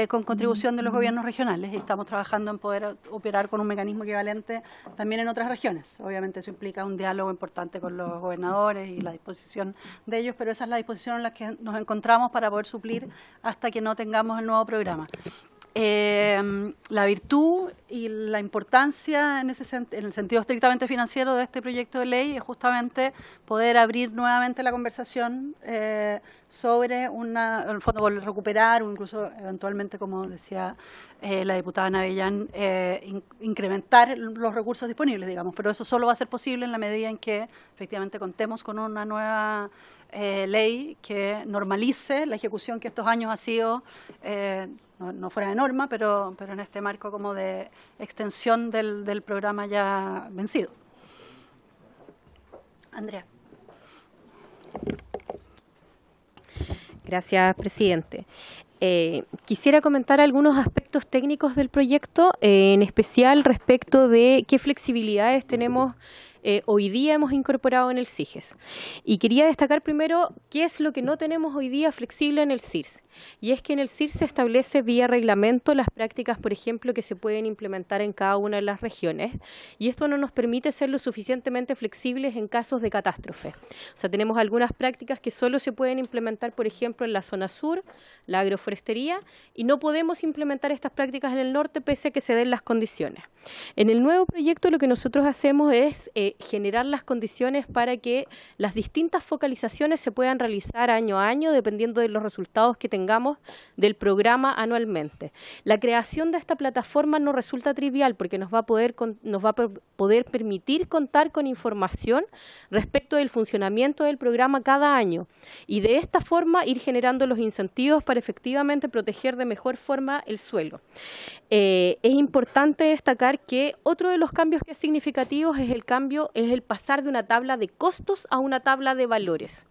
con contribución de los gobiernos regionales, y estamos trabajando en poder operar con un mecanismo equivalente también en otras regiones. Obviamente eso implica un diálogo importante con los gobernadores y la disposición de ellos, pero esa es la disposición en la que nos encontramos para poder suplir hasta que no tengamos el nuevo programa. La virtud y la importancia en el sentido estrictamente financiero de este proyecto de ley es justamente poder abrir nuevamente la conversación sobre en el fondo volver a recuperar o incluso eventualmente, como decía la diputada Navellán, incrementar los recursos disponibles, digamos, pero eso solo va a ser posible en la medida en que efectivamente contemos con una nueva ley que normalice la ejecución que estos años ha sido no fuera de norma, pero en este marco como de extensión del programa ya vencido. Andrea. Gracias, presidente. Quisiera comentar algunos aspectos técnicos del proyecto, en especial respecto de qué flexibilidades tenemos hoy día hemos incorporado en el CIGES. Y quería destacar primero qué es lo que no tenemos hoy día flexible en el CIRS. Y es que en el CIRS se establece vía reglamento las prácticas, por ejemplo, que se pueden implementar en cada una de las regiones. Y esto no nos permite ser lo suficientemente flexibles en casos de catástrofe. O sea, tenemos algunas prácticas que solo se pueden implementar, por ejemplo, en la zona sur, la agroforestería, y no podemos implementar estas prácticas en el norte pese a que se den las condiciones. En el nuevo proyecto lo que nosotros hacemos es generar las condiciones para que las distintas focalizaciones se puedan realizar año a año dependiendo de los resultados que tengamos del programa anualmente. La creación de esta plataforma no resulta trivial porque nos va a poder permitir contar con información respecto del funcionamiento del programa cada año y de esta forma ir generando los incentivos para efectivamente proteger de mejor forma el suelo. Es importante destacar que otro de los cambios que es significativo es el pasar de una tabla de costos a una tabla de valores.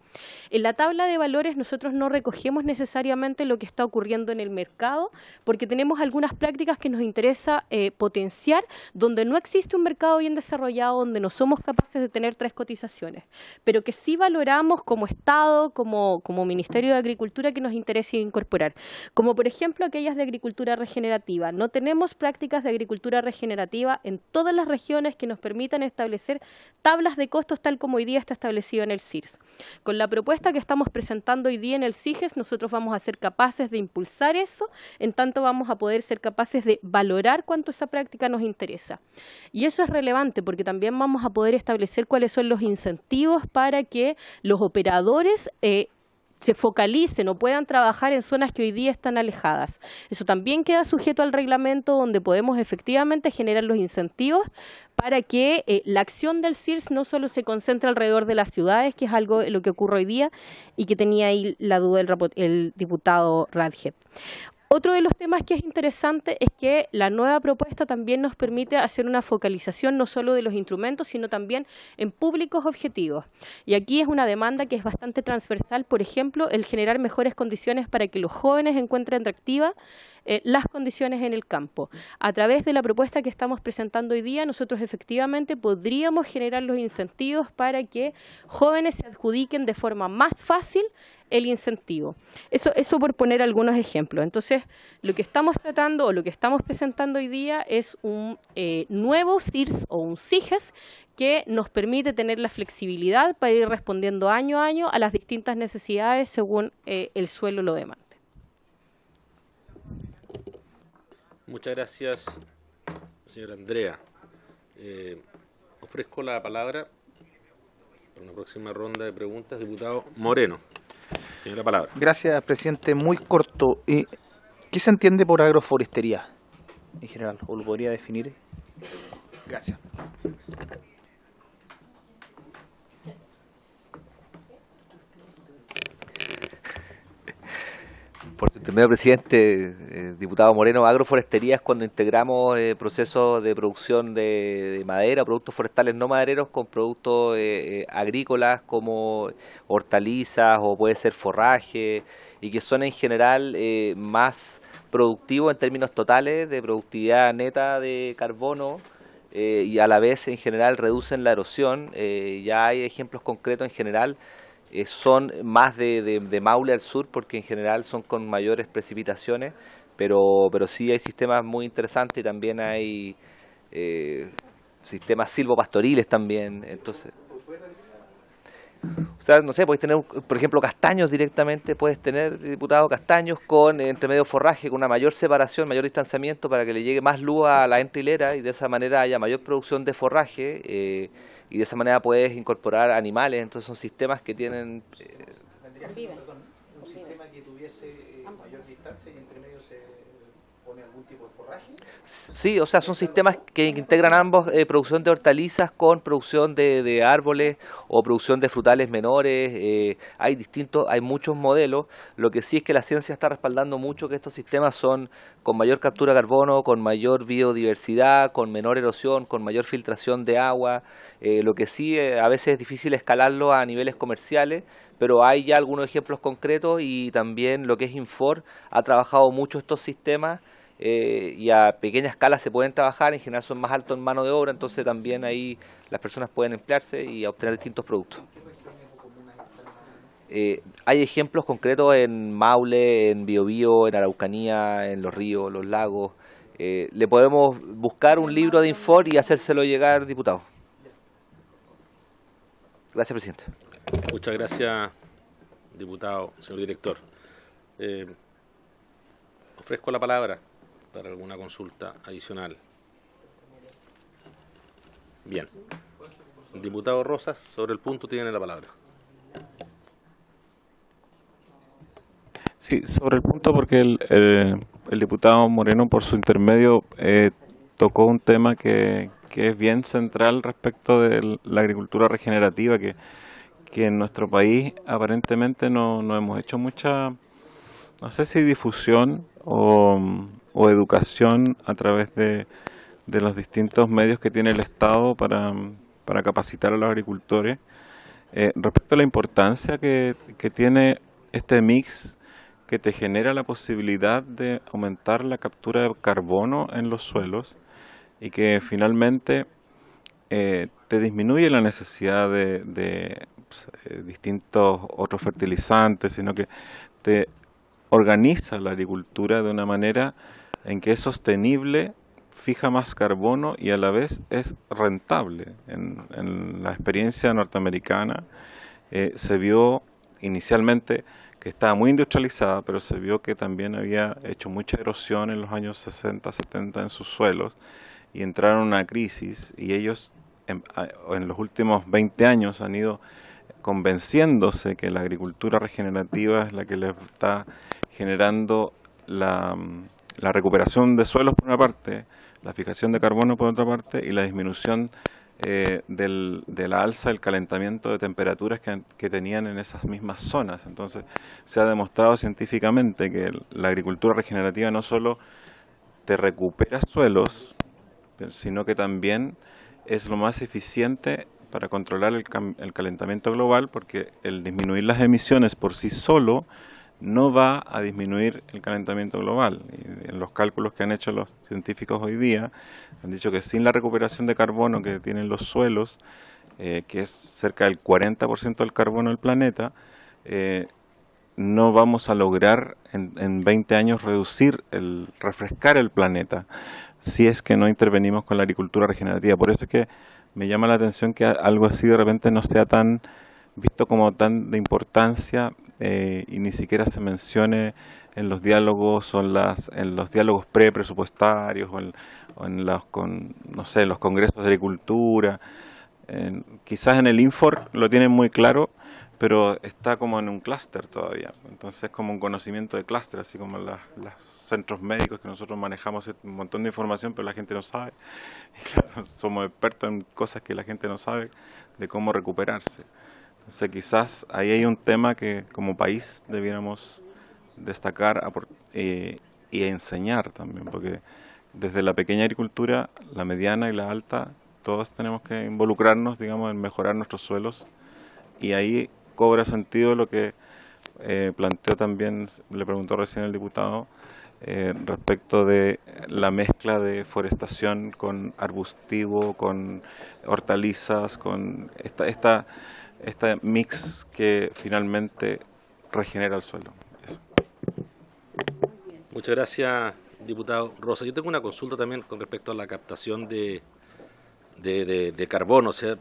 En la tabla de valores nosotros no recogemos necesariamente lo que está ocurriendo en el mercado porque tenemos algunas prácticas que nos interesa potenciar donde no existe un mercado bien desarrollado, donde no somos capaces de tener 3 cotizaciones, pero que sí valoramos como Estado, como Ministerio de Agricultura que nos interesa incorporar, como por ejemplo aquellas de agricultura regenerativa. No tenemos prácticas de agricultura regenerativa en todas las regiones que nos permitan establecer tablas de costos tal como hoy día está establecido en el CIRS. Con la propuesta que estamos presentando hoy día en el CIGES, nosotros vamos a ser capaces de impulsar eso, en tanto vamos a poder ser capaces de valorar cuánto esa práctica nos interesa. Y eso es relevante porque también vamos a poder establecer cuáles son los incentivos para que los operadores se focalicen o puedan trabajar en zonas que hoy día están alejadas. Eso también queda sujeto al reglamento donde podemos efectivamente generar los incentivos para que la acción del CIRS no solo se concentre alrededor de las ciudades, que es algo de lo que ocurre hoy día y que tenía ahí la duda el diputado Radjet. Otro de los temas que es interesante es que la nueva propuesta también nos permite hacer una focalización no solo de los instrumentos, sino también en públicos objetivos. Y aquí es una demanda que es bastante transversal, por ejemplo, el generar mejores condiciones para que los jóvenes encuentren atractiva las condiciones en el campo. A través de la propuesta que estamos presentando hoy día, nosotros efectivamente podríamos generar los incentivos para que jóvenes se adjudiquen de forma más fácil el incentivo. Eso por poner algunos ejemplos. Entonces, lo que estamos tratando o lo que estamos presentando hoy día es un nuevo CIRS o un CIGES que nos permite tener la flexibilidad para ir respondiendo año a año a las distintas necesidades según el suelo lo demande. Muchas gracias, señora Andrea. Ofrezco la palabra para una próxima ronda de preguntas, diputado Moreno. Tiene la palabra. Gracias, presidente. Muy corto. ¿Qué se entiende por agroforestería en general? ¿O lo podría definir? Gracias. Por su intermedio, presidente, diputado Moreno, agroforestería es cuando integramos procesos de producción de madera, productos forestales no madereros con productos agrícolas como hortalizas o puede ser forraje y que son en general más productivos en términos totales de productividad neta de carbono y a la vez en general reducen la erosión. Ya hay ejemplos concretos en general. Son más de Maule al sur porque en general son con mayores precipitaciones, pero sí hay sistemas muy interesantes y también hay sistemas silvopastoriles también. Entonces, o sea, no sé, puedes tener, por ejemplo, castaños directamente, puedes tener, diputado, castaños con entre medio forraje, con una mayor separación, mayor distanciamiento para que le llegue más luz a la entrilera y de esa manera haya mayor producción de forraje. Y de esa manera puedes incorporar animales, entonces son sistemas que tienen... ¿Un sistema que tuviese mayor distancia y entre medio se pone algún tipo de forraje? Sí, o sea, son sistemas que integran ambos, producción de hortalizas con producción de árboles o producción de frutales menores. Hay muchos modelos. Lo que sí es que la ciencia está respaldando mucho que estos sistemas son con mayor captura de carbono, con mayor biodiversidad, con menor erosión, con mayor filtración de agua. Lo que sí a veces es difícil escalarlo a niveles comerciales, pero hay ya algunos ejemplos concretos y también lo que es Infor ha trabajado mucho estos sistemas y a pequeña escala se pueden trabajar, en general son más altos en mano de obra, entonces también ahí las personas pueden emplearse y obtener distintos productos. Hay ejemplos concretos en Maule, en Biobío, en Araucanía, en los ríos, los lagos. Le podemos buscar un libro de Infor y hacérselo llegar, diputado. Gracias, presidente. Muchas gracias, diputado, señor director. Ofrezco la palabra para alguna consulta adicional. Bien. Diputado Rosas, sobre el punto tiene la palabra. Sí, sobre el punto porque el diputado Moreno por su intermedio tocó un tema que es bien central respecto de la agricultura regenerativa, que en nuestro país aparentemente no hemos hecho mucha, no sé si difusión o educación a través de los distintos medios que tiene el Estado para capacitar a los agricultores respecto a la importancia que tiene este mix que te genera la posibilidad de aumentar la captura de carbono en los suelos y que finalmente te disminuye la necesidad de distintos otros fertilizantes, sino que te organiza la agricultura de una manera en que es sostenible, fija más carbono y a la vez es rentable. En la experiencia norteamericana se vio inicialmente que estaba muy industrializada, pero se vio que también había hecho mucha erosión en los años 60, 70 en sus suelos y entraron en una crisis y ellos en los últimos 20 años han ido convenciéndose que la agricultura regenerativa es la que les está generando la recuperación de suelos por una parte, la fijación de carbono por otra parte y la disminución de la alza del calentamiento de temperaturas que tenían en esas mismas zonas. Entonces se ha demostrado científicamente que la agricultura regenerativa no solo te recupera suelos, sino que también es lo más eficiente para controlar el calentamiento global, porque el disminuir las emisiones por sí solo no va a disminuir el calentamiento global. Y en los cálculos que han hecho los científicos hoy día, han dicho que sin la recuperación de carbono que tienen los suelos, que es cerca del 40% del carbono del planeta, no vamos a lograr en 20 años refrescar el planeta, si es que no intervenimos con la agricultura regenerativa. Por eso es que me llama la atención que algo así de repente no sea tan visto como tan de importancia y ni siquiera se mencione en los diálogos o en los diálogos presupuestarios o en los los congresos de agricultura. Quizás en el Infor lo tienen muy claro, pero está como en un clúster todavía. Entonces es como un conocimiento de clúster, así como los centros médicos que nosotros manejamos un montón de información, pero la gente no sabe. Y claro, somos expertos en cosas que la gente no sabe de cómo recuperarse. Entonces quizás ahí hay un tema que como país debiéramos destacar y enseñar también, porque desde la pequeña agricultura, la mediana y la alta, todos tenemos que involucrarnos, digamos, en mejorar nuestros suelos, y ahí cobra sentido lo que planteó también, le preguntó recién el diputado, respecto de la mezcla de forestación con arbustivo, con hortalizas, con esta mix que finalmente regenera el suelo. Eso. Muchas gracias, diputado Rosa. Yo tengo una consulta también con respecto a la captación de carbono. O sea,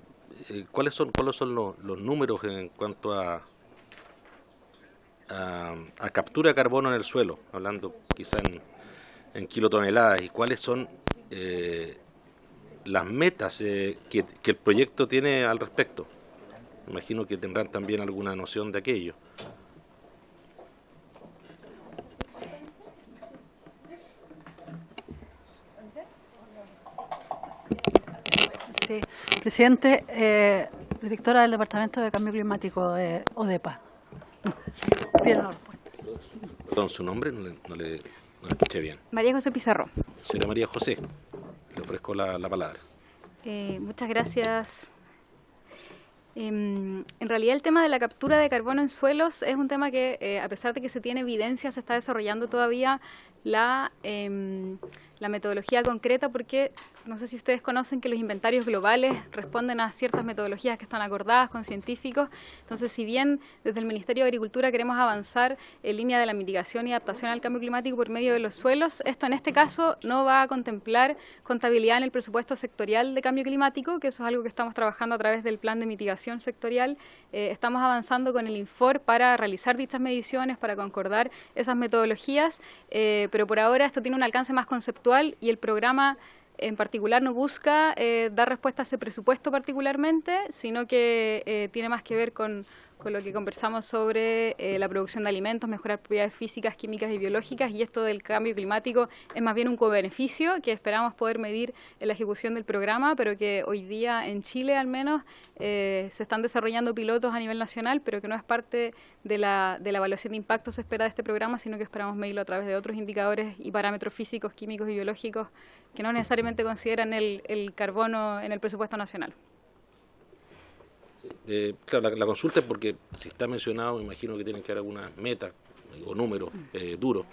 ¿cuáles son los números en cuanto a captura de carbono en el suelo? Hablando quizá en kilotoneladas. ¿Y cuáles son las metas que el proyecto tiene al respecto? Me imagino que tendrán también alguna noción de aquello. Sí, presidente, directora del Departamento de Cambio Climático, ODEPA. Bien, no, Perdón, su nombre no le escuché bien. María José Pizarro. Señora María José, le ofrezco la palabra. Muchas gracias. En realidad el tema de la captura de carbono en suelos es un tema que, a pesar de que se tiene evidencia, se está desarrollando todavía la metodología concreta, porque no sé si ustedes conocen que los inventarios globales responden a ciertas metodologías que están acordadas con científicos. Entonces, si bien desde el Ministerio de Agricultura queremos avanzar en línea de la mitigación y adaptación al cambio climático por medio de los suelos, esto en este caso no va a contemplar contabilidad en el presupuesto sectorial de cambio climático, que eso es algo que estamos trabajando a través del plan de mitigación sectorial. Estamos avanzando con el Infor para realizar dichas mediciones, para concordar esas metodologías, pero por ahora esto tiene un alcance más conceptual y el programa en particular no busca dar respuesta a ese presupuesto particularmente, sino que tiene más que ver con lo que conversamos sobre la producción de alimentos, mejorar propiedades físicas, químicas y biológicas, y esto del cambio climático es más bien un co-beneficio que esperamos poder medir en la ejecución del programa, pero que hoy día en Chile al menos se están desarrollando pilotos a nivel nacional, pero que no es parte de la evaluación de impacto se espera de este programa, sino que esperamos medirlo a través de otros indicadores y parámetros físicos, químicos y biológicos que no necesariamente consideran el carbono en el presupuesto nacional. Claro, la consulta es porque si está mencionado, me imagino que tienen que haber algunas metas o números duros,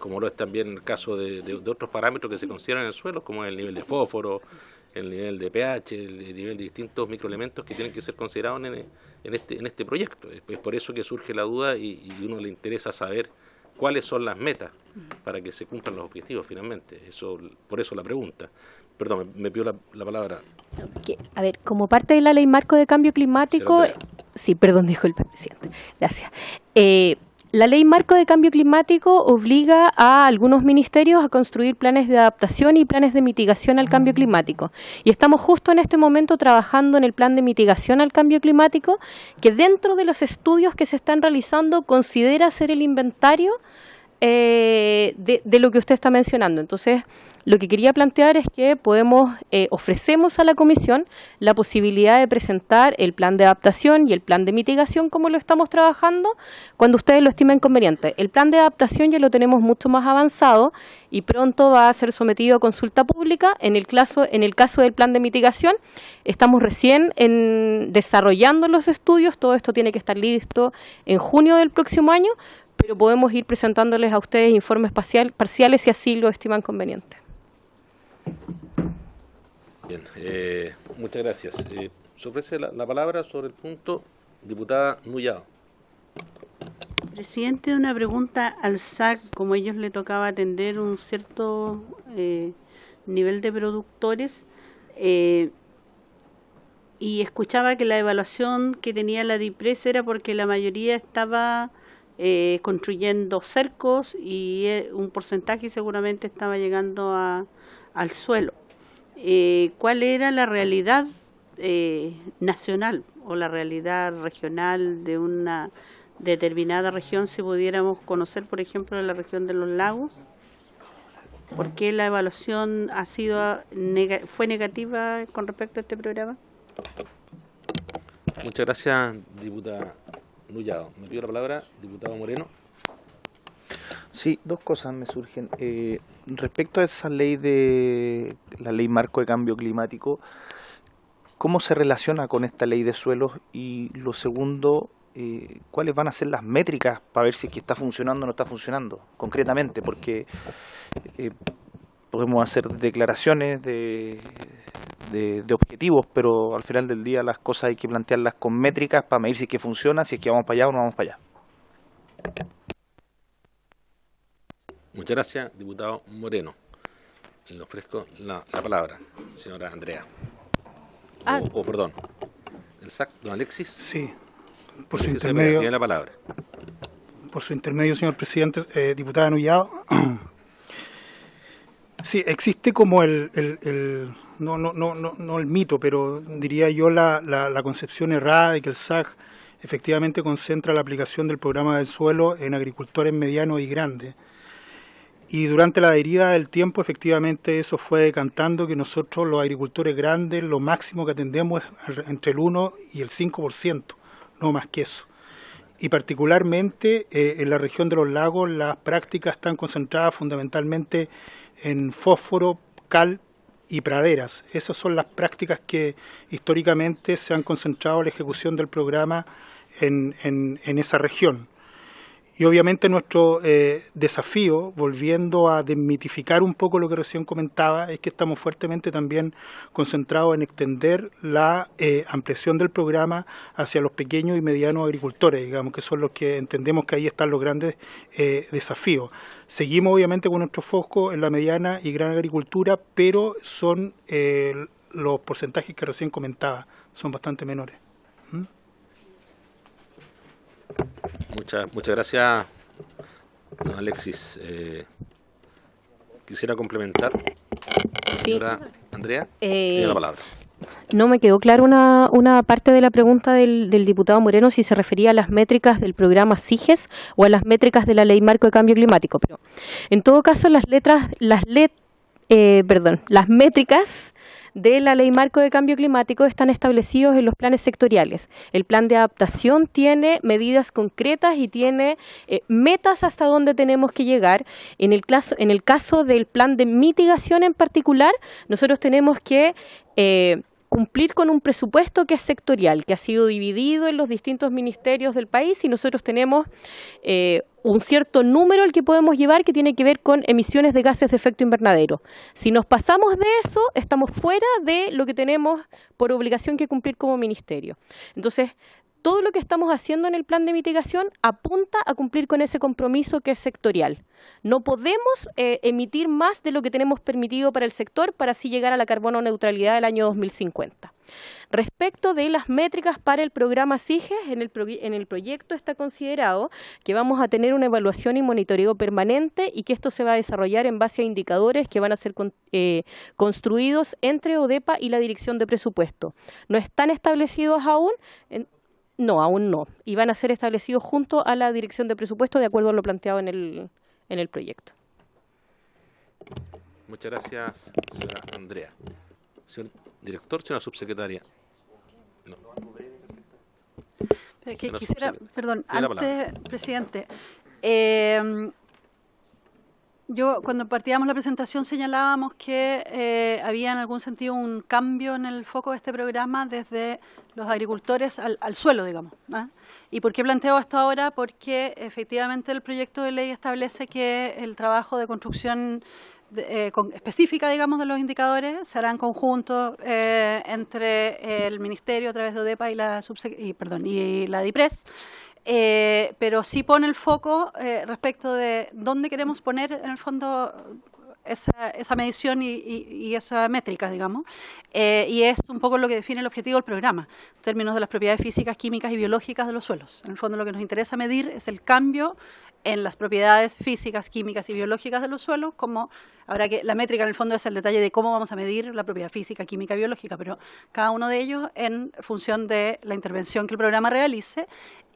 como lo es también el caso de otros parámetros que se consideran en el suelo, como el nivel de fósforo, el nivel de pH, el nivel de distintos microelementos que tienen que ser considerados en este proyecto. Es por eso que surge la duda y a uno le interesa saber cuáles son las metas para que se cumplan los objetivos finalmente. Por eso la pregunta. Perdón, me pidió la palabra. A ver, como parte de la Ley Marco de Cambio Climático... Sí, perdón, disculpe, presidente. Gracias. La Ley Marco de Cambio Climático obliga a algunos ministerios a construir planes de adaptación y planes de mitigación al cambio climático. Y estamos justo en este momento trabajando en el plan de mitigación al cambio climático, que dentro de los estudios que se están realizando considera hacer el inventario de lo que usted está mencionando. Entonces, lo que quería plantear es que ofrecemos a la Comisión la posibilidad de presentar el plan de adaptación y el plan de mitigación como lo estamos trabajando cuando ustedes lo estimen conveniente. El plan de adaptación ya lo tenemos mucho más avanzado y pronto va a ser sometido a consulta pública. En el caso del plan de mitigación, estamos recién desarrollando los estudios, todo esto tiene que estar listo en junio del próximo año, pero podemos ir presentándoles a ustedes informes parciales si así lo estiman conveniente. Bien, muchas gracias. Se ofrece la palabra sobre el punto, diputada Nullado. Presidente, una pregunta al SAC, como a ellos le tocaba atender un cierto nivel de productores, y escuchaba que la evaluación que tenía la DIPRES era porque la mayoría estaba construyendo cercos y un porcentaje seguramente estaba llegando al suelo. ¿Cuál era la realidad nacional o la realidad regional de una determinada región, si pudiéramos conocer, por ejemplo, la región de los lagos? ¿Por qué la evaluación fue negativa con respecto a este programa? Muchas gracias, diputada Nullado. Me pido la palabra, diputado Moreno. Sí, dos cosas me surgen. Respecto a esa ley la ley marco de cambio climático, ¿cómo se relaciona con esta ley de suelos? Y lo segundo, ¿cuáles van a ser las métricas para ver si es que está funcionando o no está funcionando concretamente? Porque podemos hacer declaraciones de objetivos, pero al final del día las cosas hay que plantearlas con métricas para medir si es que funciona, si es que vamos para allá o no vamos para allá. Muchas gracias, diputado Moreno. Le ofrezco la palabra, señora Andrea. Perdón, el SAC, don Alexis. Sí, por su Alexis intermedio. tiene la palabra. Por su intermedio, señor presidente, diputada Nullado. Sí, existe como no el mito, pero diría yo la concepción errada de que el SAC efectivamente concentra la aplicación del programa del suelo en agricultores medianos y grandes. Y durante la deriva del tiempo, efectivamente, eso fue decantando que nosotros, los agricultores grandes, lo máximo que atendemos es entre el 1 y el 5%, no más que eso. Y particularmente en la región de los lagos, las prácticas están concentradas fundamentalmente en fósforo, cal y praderas. Esas son las prácticas que históricamente se han concentrado en la ejecución del programa en esa región. Y obviamente nuestro desafío, volviendo a desmitificar un poco lo que recién comentaba, es que estamos fuertemente también concentrados en extender la ampliación del programa hacia los pequeños y medianos agricultores, digamos, que son los que entendemos que ahí están los grandes desafíos. Seguimos obviamente con nuestro foco en la mediana y gran agricultura, pero son los porcentajes que recién comentaba, son bastante menores. Muchas gracias, don Alexis. Quisiera complementar. Señora Andrea, tiene la palabra. No me quedó claro una parte de la pregunta del diputado Moreno, si se refería a las métricas del programa SIGES o a las métricas de la Ley Marco de Cambio Climático. Pero en todo caso, las métricas de la Ley Marco de Cambio Climático están establecidos en los planes sectoriales. El plan de adaptación tiene medidas concretas y tiene metas hasta donde tenemos que llegar. En el caso del plan de mitigación en particular, nosotros tenemos que cumplir con un presupuesto que es sectorial, que ha sido dividido en los distintos ministerios del país, y nosotros tenemos un cierto número al que podemos llevar que tiene que ver con emisiones de gases de efecto invernadero. Si nos pasamos de eso, estamos fuera de lo que tenemos por obligación que cumplir como ministerio. Entonces, todo lo que estamos haciendo en el plan de mitigación apunta a cumplir con ese compromiso que es sectorial. No podemos emitir más de lo que tenemos permitido para el sector para así llegar a la carbono neutralidad del año 2050. Respecto de las métricas para el programa SIGES, en el proyecto está considerado que vamos a tener una evaluación y monitoreo permanente y que esto se va a desarrollar en base a indicadores que van a ser construidos entre ODEPA y la Dirección de Presupuesto. No están establecidos aún. No, aún no. Y van a ser establecidos junto a la Dirección de Presupuesto de acuerdo a lo planteado en el proyecto. Muchas gracias, señora Andrea. Señor director, señora subsecretaria. No. Quisiera, perdón, antes, presidente, Yo, cuando partíamos la presentación, señalábamos que había en algún sentido un cambio en el foco de este programa desde los agricultores al suelo, digamos, ¿no? ¿Y por qué planteo esto ahora? Porque efectivamente el proyecto de ley establece que el trabajo de construcción específica, digamos, de los indicadores se hará en conjunto entre el Ministerio a través de ODEPA y la DIPRES. Pero sí pone el foco respecto de dónde queremos poner en el fondo esa medición y esa métrica, digamos, y es un poco lo que define el objetivo del programa, en términos de las propiedades físicas, químicas y biológicas de los suelos. En el fondo lo que nos interesa medir es el cambio en las propiedades físicas, químicas y biológicas de los suelos, como habrá que la métrica en el fondo es el detalle de cómo vamos a medir la propiedad física, química y biológica, pero cada uno de ellos en función de la intervención que el programa realice.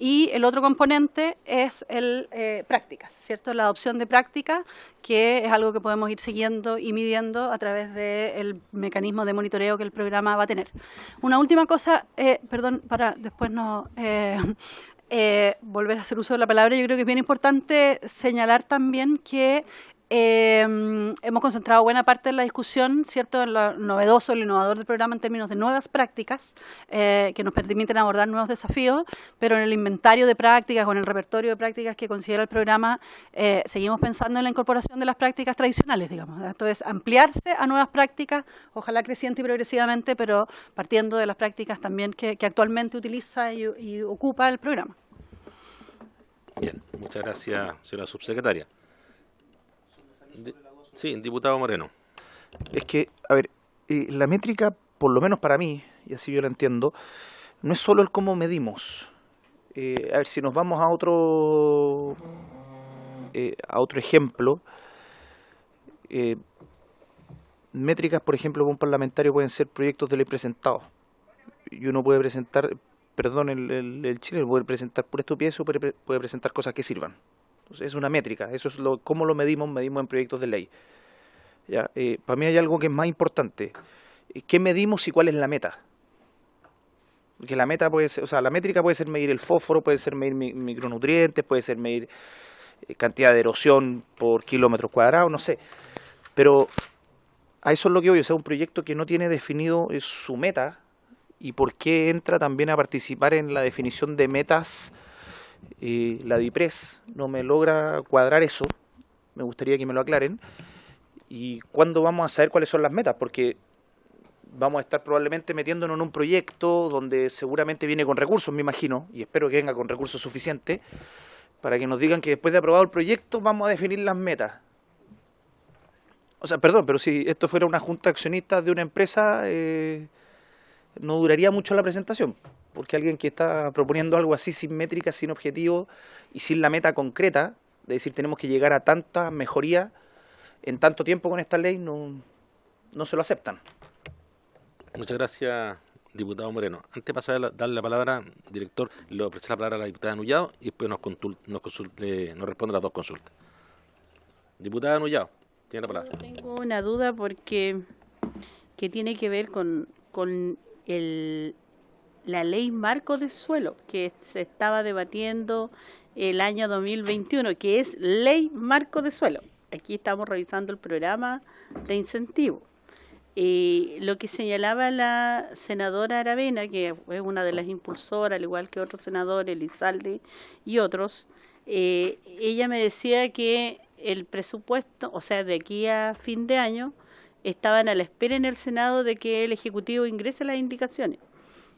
Y el otro componente es el prácticas, ¿cierto? La adopción de prácticas, que es algo que podemos ir siguiendo y midiendo a través del mecanismo de monitoreo que el programa va a tener. Una última cosa, perdón, para después no volver a hacer uso de la palabra, yo creo que es bien importante señalar también que hemos concentrado buena parte de la discusión, ¿cierto?, en lo novedoso, lo innovador del programa en términos de nuevas prácticas que nos permiten abordar nuevos desafíos, pero en el inventario de prácticas o en el repertorio de prácticas que considera el programa seguimos pensando en la incorporación de las prácticas tradicionales, digamos. Esto es ampliarse a nuevas prácticas, ojalá creciente y progresivamente, pero partiendo de las prácticas también que actualmente utiliza y ocupa el programa. Bien, muchas gracias, señora subsecretaria. Sí, diputado Moreno. Es que, a ver, la métrica, por lo menos para mí, y así yo la entiendo, no es solo el cómo medimos. A ver, si nos vamos a otro ejemplo, métricas, por ejemplo, para un parlamentario pueden ser proyectos de ley presentados. Y uno puede presentar, perdón, el chileno puede presentar pura estupidez o puede presentar cosas que sirvan. Entonces, es una métrica, eso es cómo lo medimos en proyectos de ley. ¿Ya? Para mí hay algo que es más importante. ¿Qué medimos y cuál es la meta? Porque la meta puede ser, o sea, la métrica puede ser medir el fósforo, puede ser medir micronutrientes, puede ser medir cantidad de erosión por kilómetros cuadrados, no sé. Pero a eso es lo que voy, o sea, un proyecto que no tiene definido su meta y por qué entra también a participar en la definición de metas. La DIPRES no me logra cuadrar eso, me gustaría que me lo aclaren. ¿Y cuándo vamos a saber cuáles son las metas? Porque vamos a estar probablemente metiéndonos en un proyecto donde seguramente viene con recursos, me imagino, y espero que venga con recursos suficientes, para que nos digan que después de aprobado el proyecto vamos a definir las metas. O sea, perdón, pero si esto fuera una junta de accionistas de una empresa, no duraría mucho la presentación. Porque alguien que está proponiendo algo así sin métrica, sin objetivo y sin la meta concreta, de decir tenemos que llegar a tanta mejoría en tanto tiempo con esta ley, no se lo aceptan. Muchas gracias, diputado Moreno. Antes de pasar a darle la palabra, director, le ofrece la palabra a la diputada Nullado y después nos responde las dos consultas. Diputada Nullado, tiene la palabra. Tengo una duda porque que tiene que ver con la ley marco de suelo que se estaba debatiendo el año 2021, que es ley marco de suelo. Aquí estamos revisando el programa de incentivo. Lo que señalaba la senadora Aravena, que es una de las impulsoras, al igual que otros senadores, Elizalde y otros, ella me decía que el presupuesto, o sea, de aquí a fin de año, estaban a la espera en el Senado de que el Ejecutivo ingrese las indicaciones.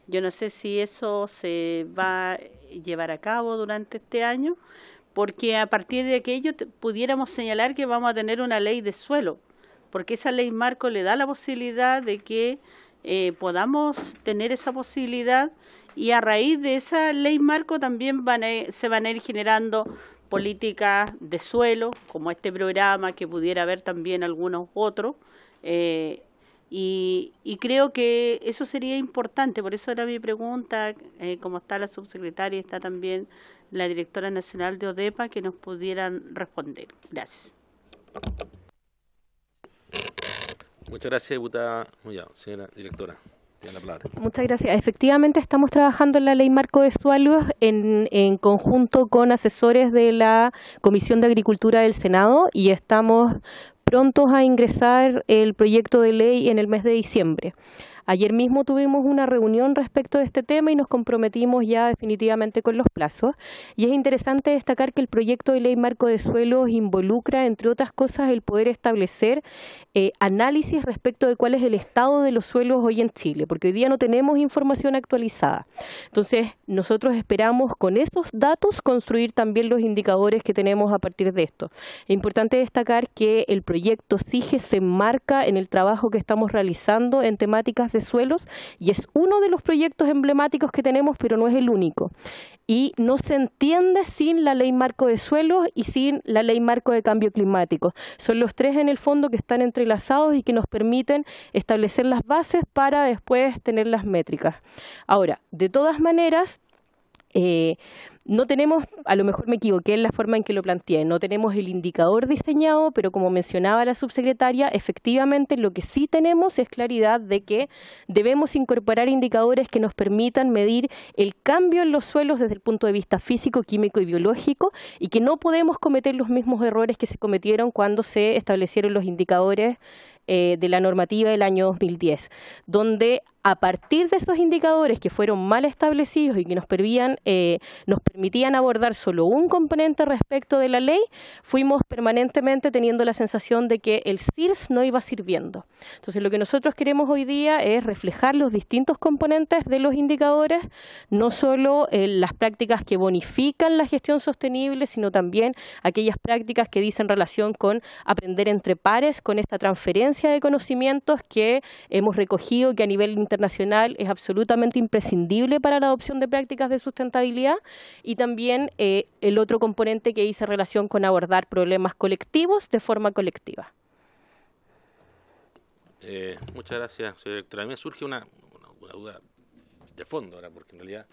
Yo no sé si eso se va a llevar a cabo durante este año, porque a partir de aquello pudiéramos señalar que vamos a tener una ley de suelo, porque esa ley marco le da la posibilidad de que podamos tener esa posibilidad, y a raíz de esa ley marco también se van a ir generando políticas de suelo, como este programa, que pudiera haber también algunos otros, y creo que eso sería importante. Por eso era mi pregunta, como está la subsecretaria, está también la directora nacional de ODEPA, que nos pudieran responder. Gracias. Muchas gracias, diputada Nullado. Señora directora. Tiene la palabra. Muchas gracias. Efectivamente, estamos trabajando en la Ley Marco de Suelos en conjunto con asesores de la Comisión de Agricultura del Senado y estamos prontos a ingresar el proyecto de ley en el mes de diciembre. Ayer mismo tuvimos una reunión respecto de este tema y nos comprometimos ya definitivamente con los plazos. Y es interesante destacar que el proyecto de ley marco de suelos involucra, entre otras cosas, el poder establecer análisis respecto de cuál es el estado de los suelos hoy en Chile, porque hoy día no tenemos información actualizada. Entonces, nosotros esperamos con esos datos construir también los indicadores que tenemos a partir de esto. Es importante destacar que el proyecto SIGE se enmarca en el trabajo que estamos realizando en temáticas de suelos y es uno de los proyectos emblemáticos que tenemos, pero no es el único. Y no se entiende sin la Ley Marco de Suelos y sin la Ley Marco de Cambio Climático. Son los tres en el fondo que están entrelazados y que nos permiten establecer las bases para después tener las métricas. Ahora, de todas maneras, no tenemos, a lo mejor me equivoqué en la forma en que lo planteé, no tenemos el indicador diseñado, pero como mencionaba la subsecretaria, efectivamente lo que sí tenemos es claridad de que debemos incorporar indicadores que nos permitan medir el cambio en los suelos desde el punto de vista físico, químico y biológico y que no podemos cometer los mismos errores que se cometieron cuando se establecieron los indicadores de la normativa del año 2010, donde a partir de esos indicadores que fueron mal establecidos y que nos permitían abordar solo un componente respecto de la ley, fuimos permanentemente teniendo la sensación de que el CIRS no iba sirviendo. Entonces, lo que nosotros queremos hoy día es reflejar los distintos componentes de los indicadores, no solo las prácticas que bonifican la gestión sostenible, sino también aquellas prácticas que dicen relación con aprender entre pares, con esta transferencia de conocimientos que hemos recogido, que a nivel internacional es absolutamente imprescindible para la adopción de prácticas de sustentabilidad, y también el otro componente que dice relación con abordar problemas colectivos de forma colectiva. Muchas gracias, señora directora. A mí me surge una duda de fondo ahora, porque en realidad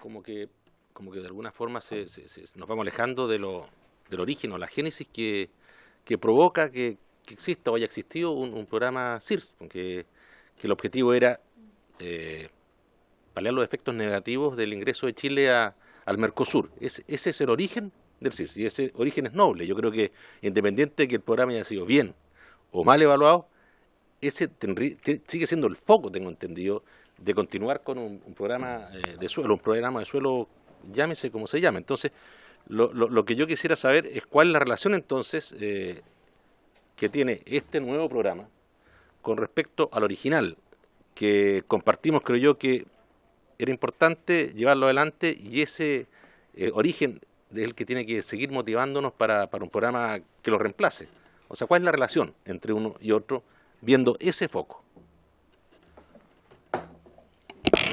como que de alguna forma nos vamos alejando del origen o la génesis que provoca que exista o haya existido un programa CIRS, porque el objetivo era paliar los efectos negativos del ingreso de Chile al Mercosur. Ese es el origen del CIRS, y ese origen es noble. Yo creo que, independiente de que el programa haya sido bien o mal evaluado, ese sigue siendo el foco, tengo entendido, de continuar con un programa de suelo, llámese como se llame. Entonces, lo que yo quisiera saber es cuál es la relación entonces que tiene este nuevo programa con respecto al original, que compartimos, creo yo, que era importante llevarlo adelante, y ese origen es el que tiene que seguir motivándonos para un programa que lo reemplace. O sea, ¿cuál es la relación entre uno y otro, viendo ese foco?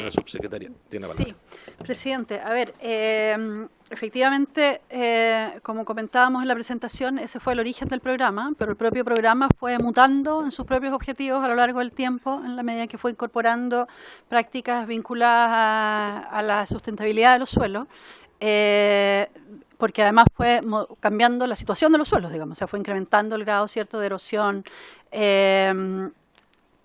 La subsecretaria tiene la palabra. Sí, presidente. A ver, efectivamente, como comentábamos en la presentación, ese fue el origen del programa, pero el propio programa fue mutando en sus propios objetivos a lo largo del tiempo, en la medida que fue incorporando prácticas vinculadas a la sustentabilidad de los suelos. Porque además fue cambiando la situación de los suelos, digamos, o sea, fue incrementando el grado cierto de erosión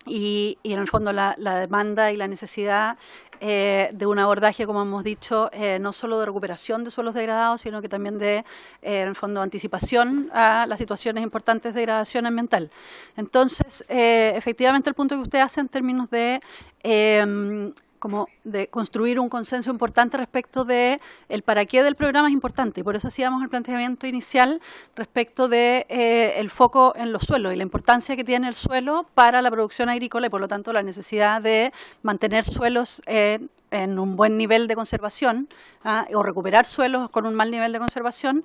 y en el fondo la demanda y la necesidad de un abordaje, como hemos dicho, no solo de recuperación de suelos degradados, sino que también de, en el fondo, anticipación a las situaciones importantes de degradación ambiental. Entonces, efectivamente, el punto que usted hace en términos de como de construir un consenso importante respecto de el para qué del programa es importante, y por eso hacíamos el planteamiento inicial respecto de el foco en los suelos y la importancia que tiene el suelo para la producción agrícola, y por lo tanto la necesidad de mantener suelos en un buen nivel de conservación, o recuperar suelos con un mal nivel de conservación,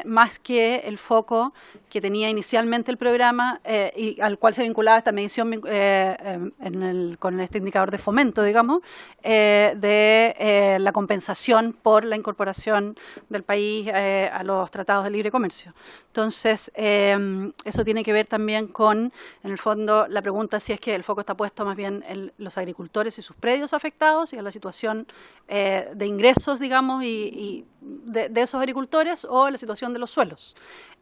más que el foco que tenía inicialmente el programa y al cual se vinculaba esta medición con este indicador de fomento, digamos, de la compensación por la incorporación del país a los tratados de libre comercio. Entonces, eso tiene que ver también con, en el fondo, la pregunta si es que el foco está puesto más bien en los agricultores y sus predios afectados y en la situación de ingresos, digamos, y de esos agricultores, o en la situación de los suelos.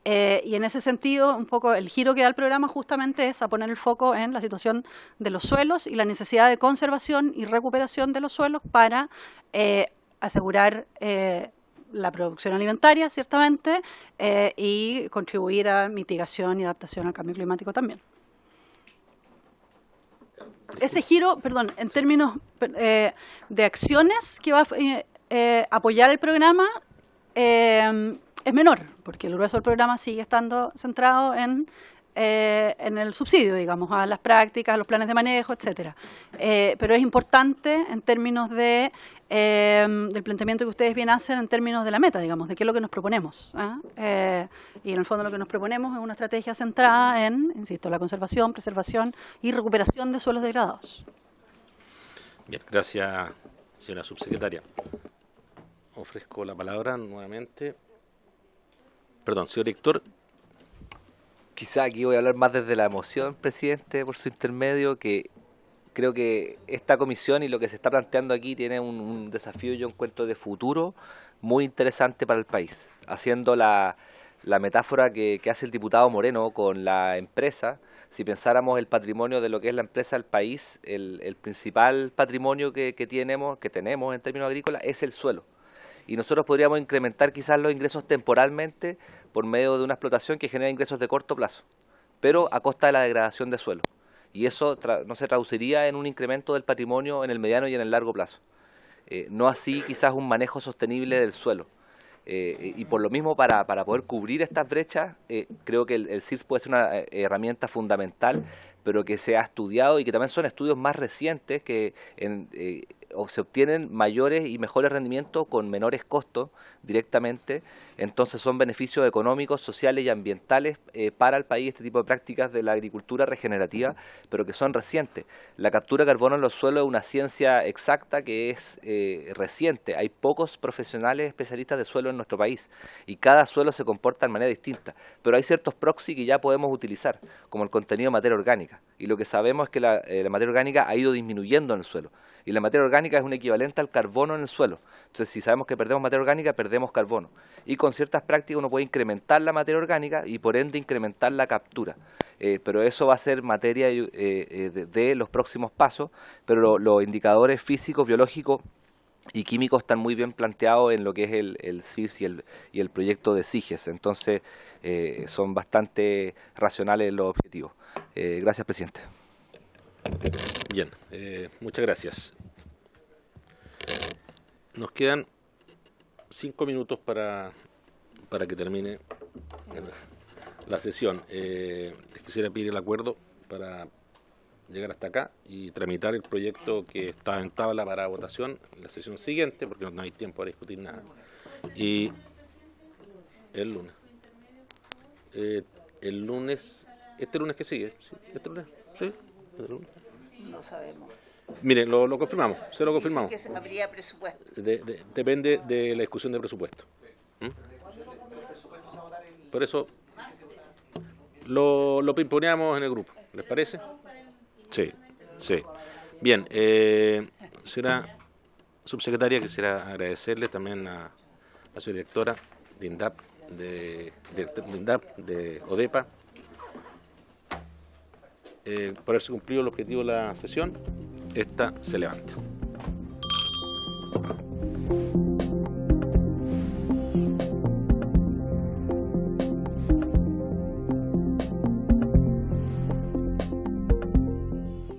Y en ese sentido, un poco el giro que da el programa justamente es a poner el foco en la situación de los suelos y la necesidad de conservación y recuperación de los suelos para asegurar la producción alimentaria, ciertamente, y contribuir a mitigación y adaptación al cambio climático también. Ese giro, perdón, en términos de acciones que va a apoyar el programa, es menor, porque el grueso del programa sigue estando centrado en el subsidio, digamos, a las prácticas, a los planes de manejo, etcétera. Pero es importante en términos del planteamiento que ustedes bien hacen en términos de la meta, digamos, de qué es lo que nos proponemos. Y en el fondo lo que nos proponemos es una estrategia centrada en, insisto, la conservación, preservación y recuperación de suelos degradados. Bien, gracias, señora subsecretaria. Ofrezco la palabra nuevamente. Perdón, señor director. Quizá aquí voy a hablar más desde la emoción, presidente, por su intermedio, que creo que esta comisión y lo que se está planteando aquí tiene un desafío, yo encuentro, de futuro muy interesante para el país. Haciendo la metáfora que hace el diputado Moreno con la empresa, si pensáramos el patrimonio de lo que es la empresa del país, el principal patrimonio que tenemos en términos agrícolas es el suelo. Y nosotros podríamos incrementar quizás los ingresos temporalmente por medio de una explotación que genera ingresos de corto plazo, pero a costa de la degradación de suelo. Y eso no se traduciría en un incremento del patrimonio en el mediano y en el largo plazo. No así quizás un manejo sostenible del suelo. Y por lo mismo, para poder cubrir estas brechas, creo que el CIRS puede ser una herramienta fundamental, pero que se ha estudiado y que también son estudios más recientes que se obtienen mayores y mejores rendimientos con menores costos directamente. Entonces son beneficios económicos, sociales y ambientales para el país este tipo de prácticas de la agricultura regenerativa, pero que son recientes. La captura de carbono en los suelos es una ciencia exacta que es reciente. Hay pocos profesionales especialistas de suelo en nuestro país y cada suelo se comporta de manera distinta, pero hay ciertos proxy que ya podemos utilizar, como el contenido de materia orgánica. Y lo que sabemos es que la materia orgánica ha ido disminuyendo en el suelo. Y la materia orgánica es un equivalente al carbono en el suelo. Entonces, si sabemos que perdemos materia orgánica, perdemos carbono. Y con ciertas prácticas uno puede incrementar la materia orgánica y por ende incrementar la captura. Pero eso va a ser materia de los próximos pasos, pero los indicadores físicos, biológicos y químicos están muy bien planteados en lo que es el CIRS y el proyecto de SIGES. Entonces, son bastante racionales los objetivos. Gracias, presidente. Bien, muchas gracias. Nos quedan 5 minutos para que termine la sesión. Les quisiera pedir el acuerdo para llegar hasta acá y tramitar el proyecto que está en tabla para votación en la sesión siguiente, porque no hay tiempo para discutir nada. Y el lunes. El lunes, ¿este lunes que sigue? ¿Sí? ¿Este lunes? ¿Sí? ¿Este lunes? No sabemos. Mire, lo confirmamos, se lo confirmamos. Dicen que habría presupuesto. Depende de la discusión de presupuesto. Por eso lo pimponeamos en el grupo. ¿Les parece? Sí, sí. Bien, señora subsecretaria, quisiera agradecerle también a su directora de INDAP, de ODEPA, por haberse cumplido el objetivo de la sesión. Esta se levanta.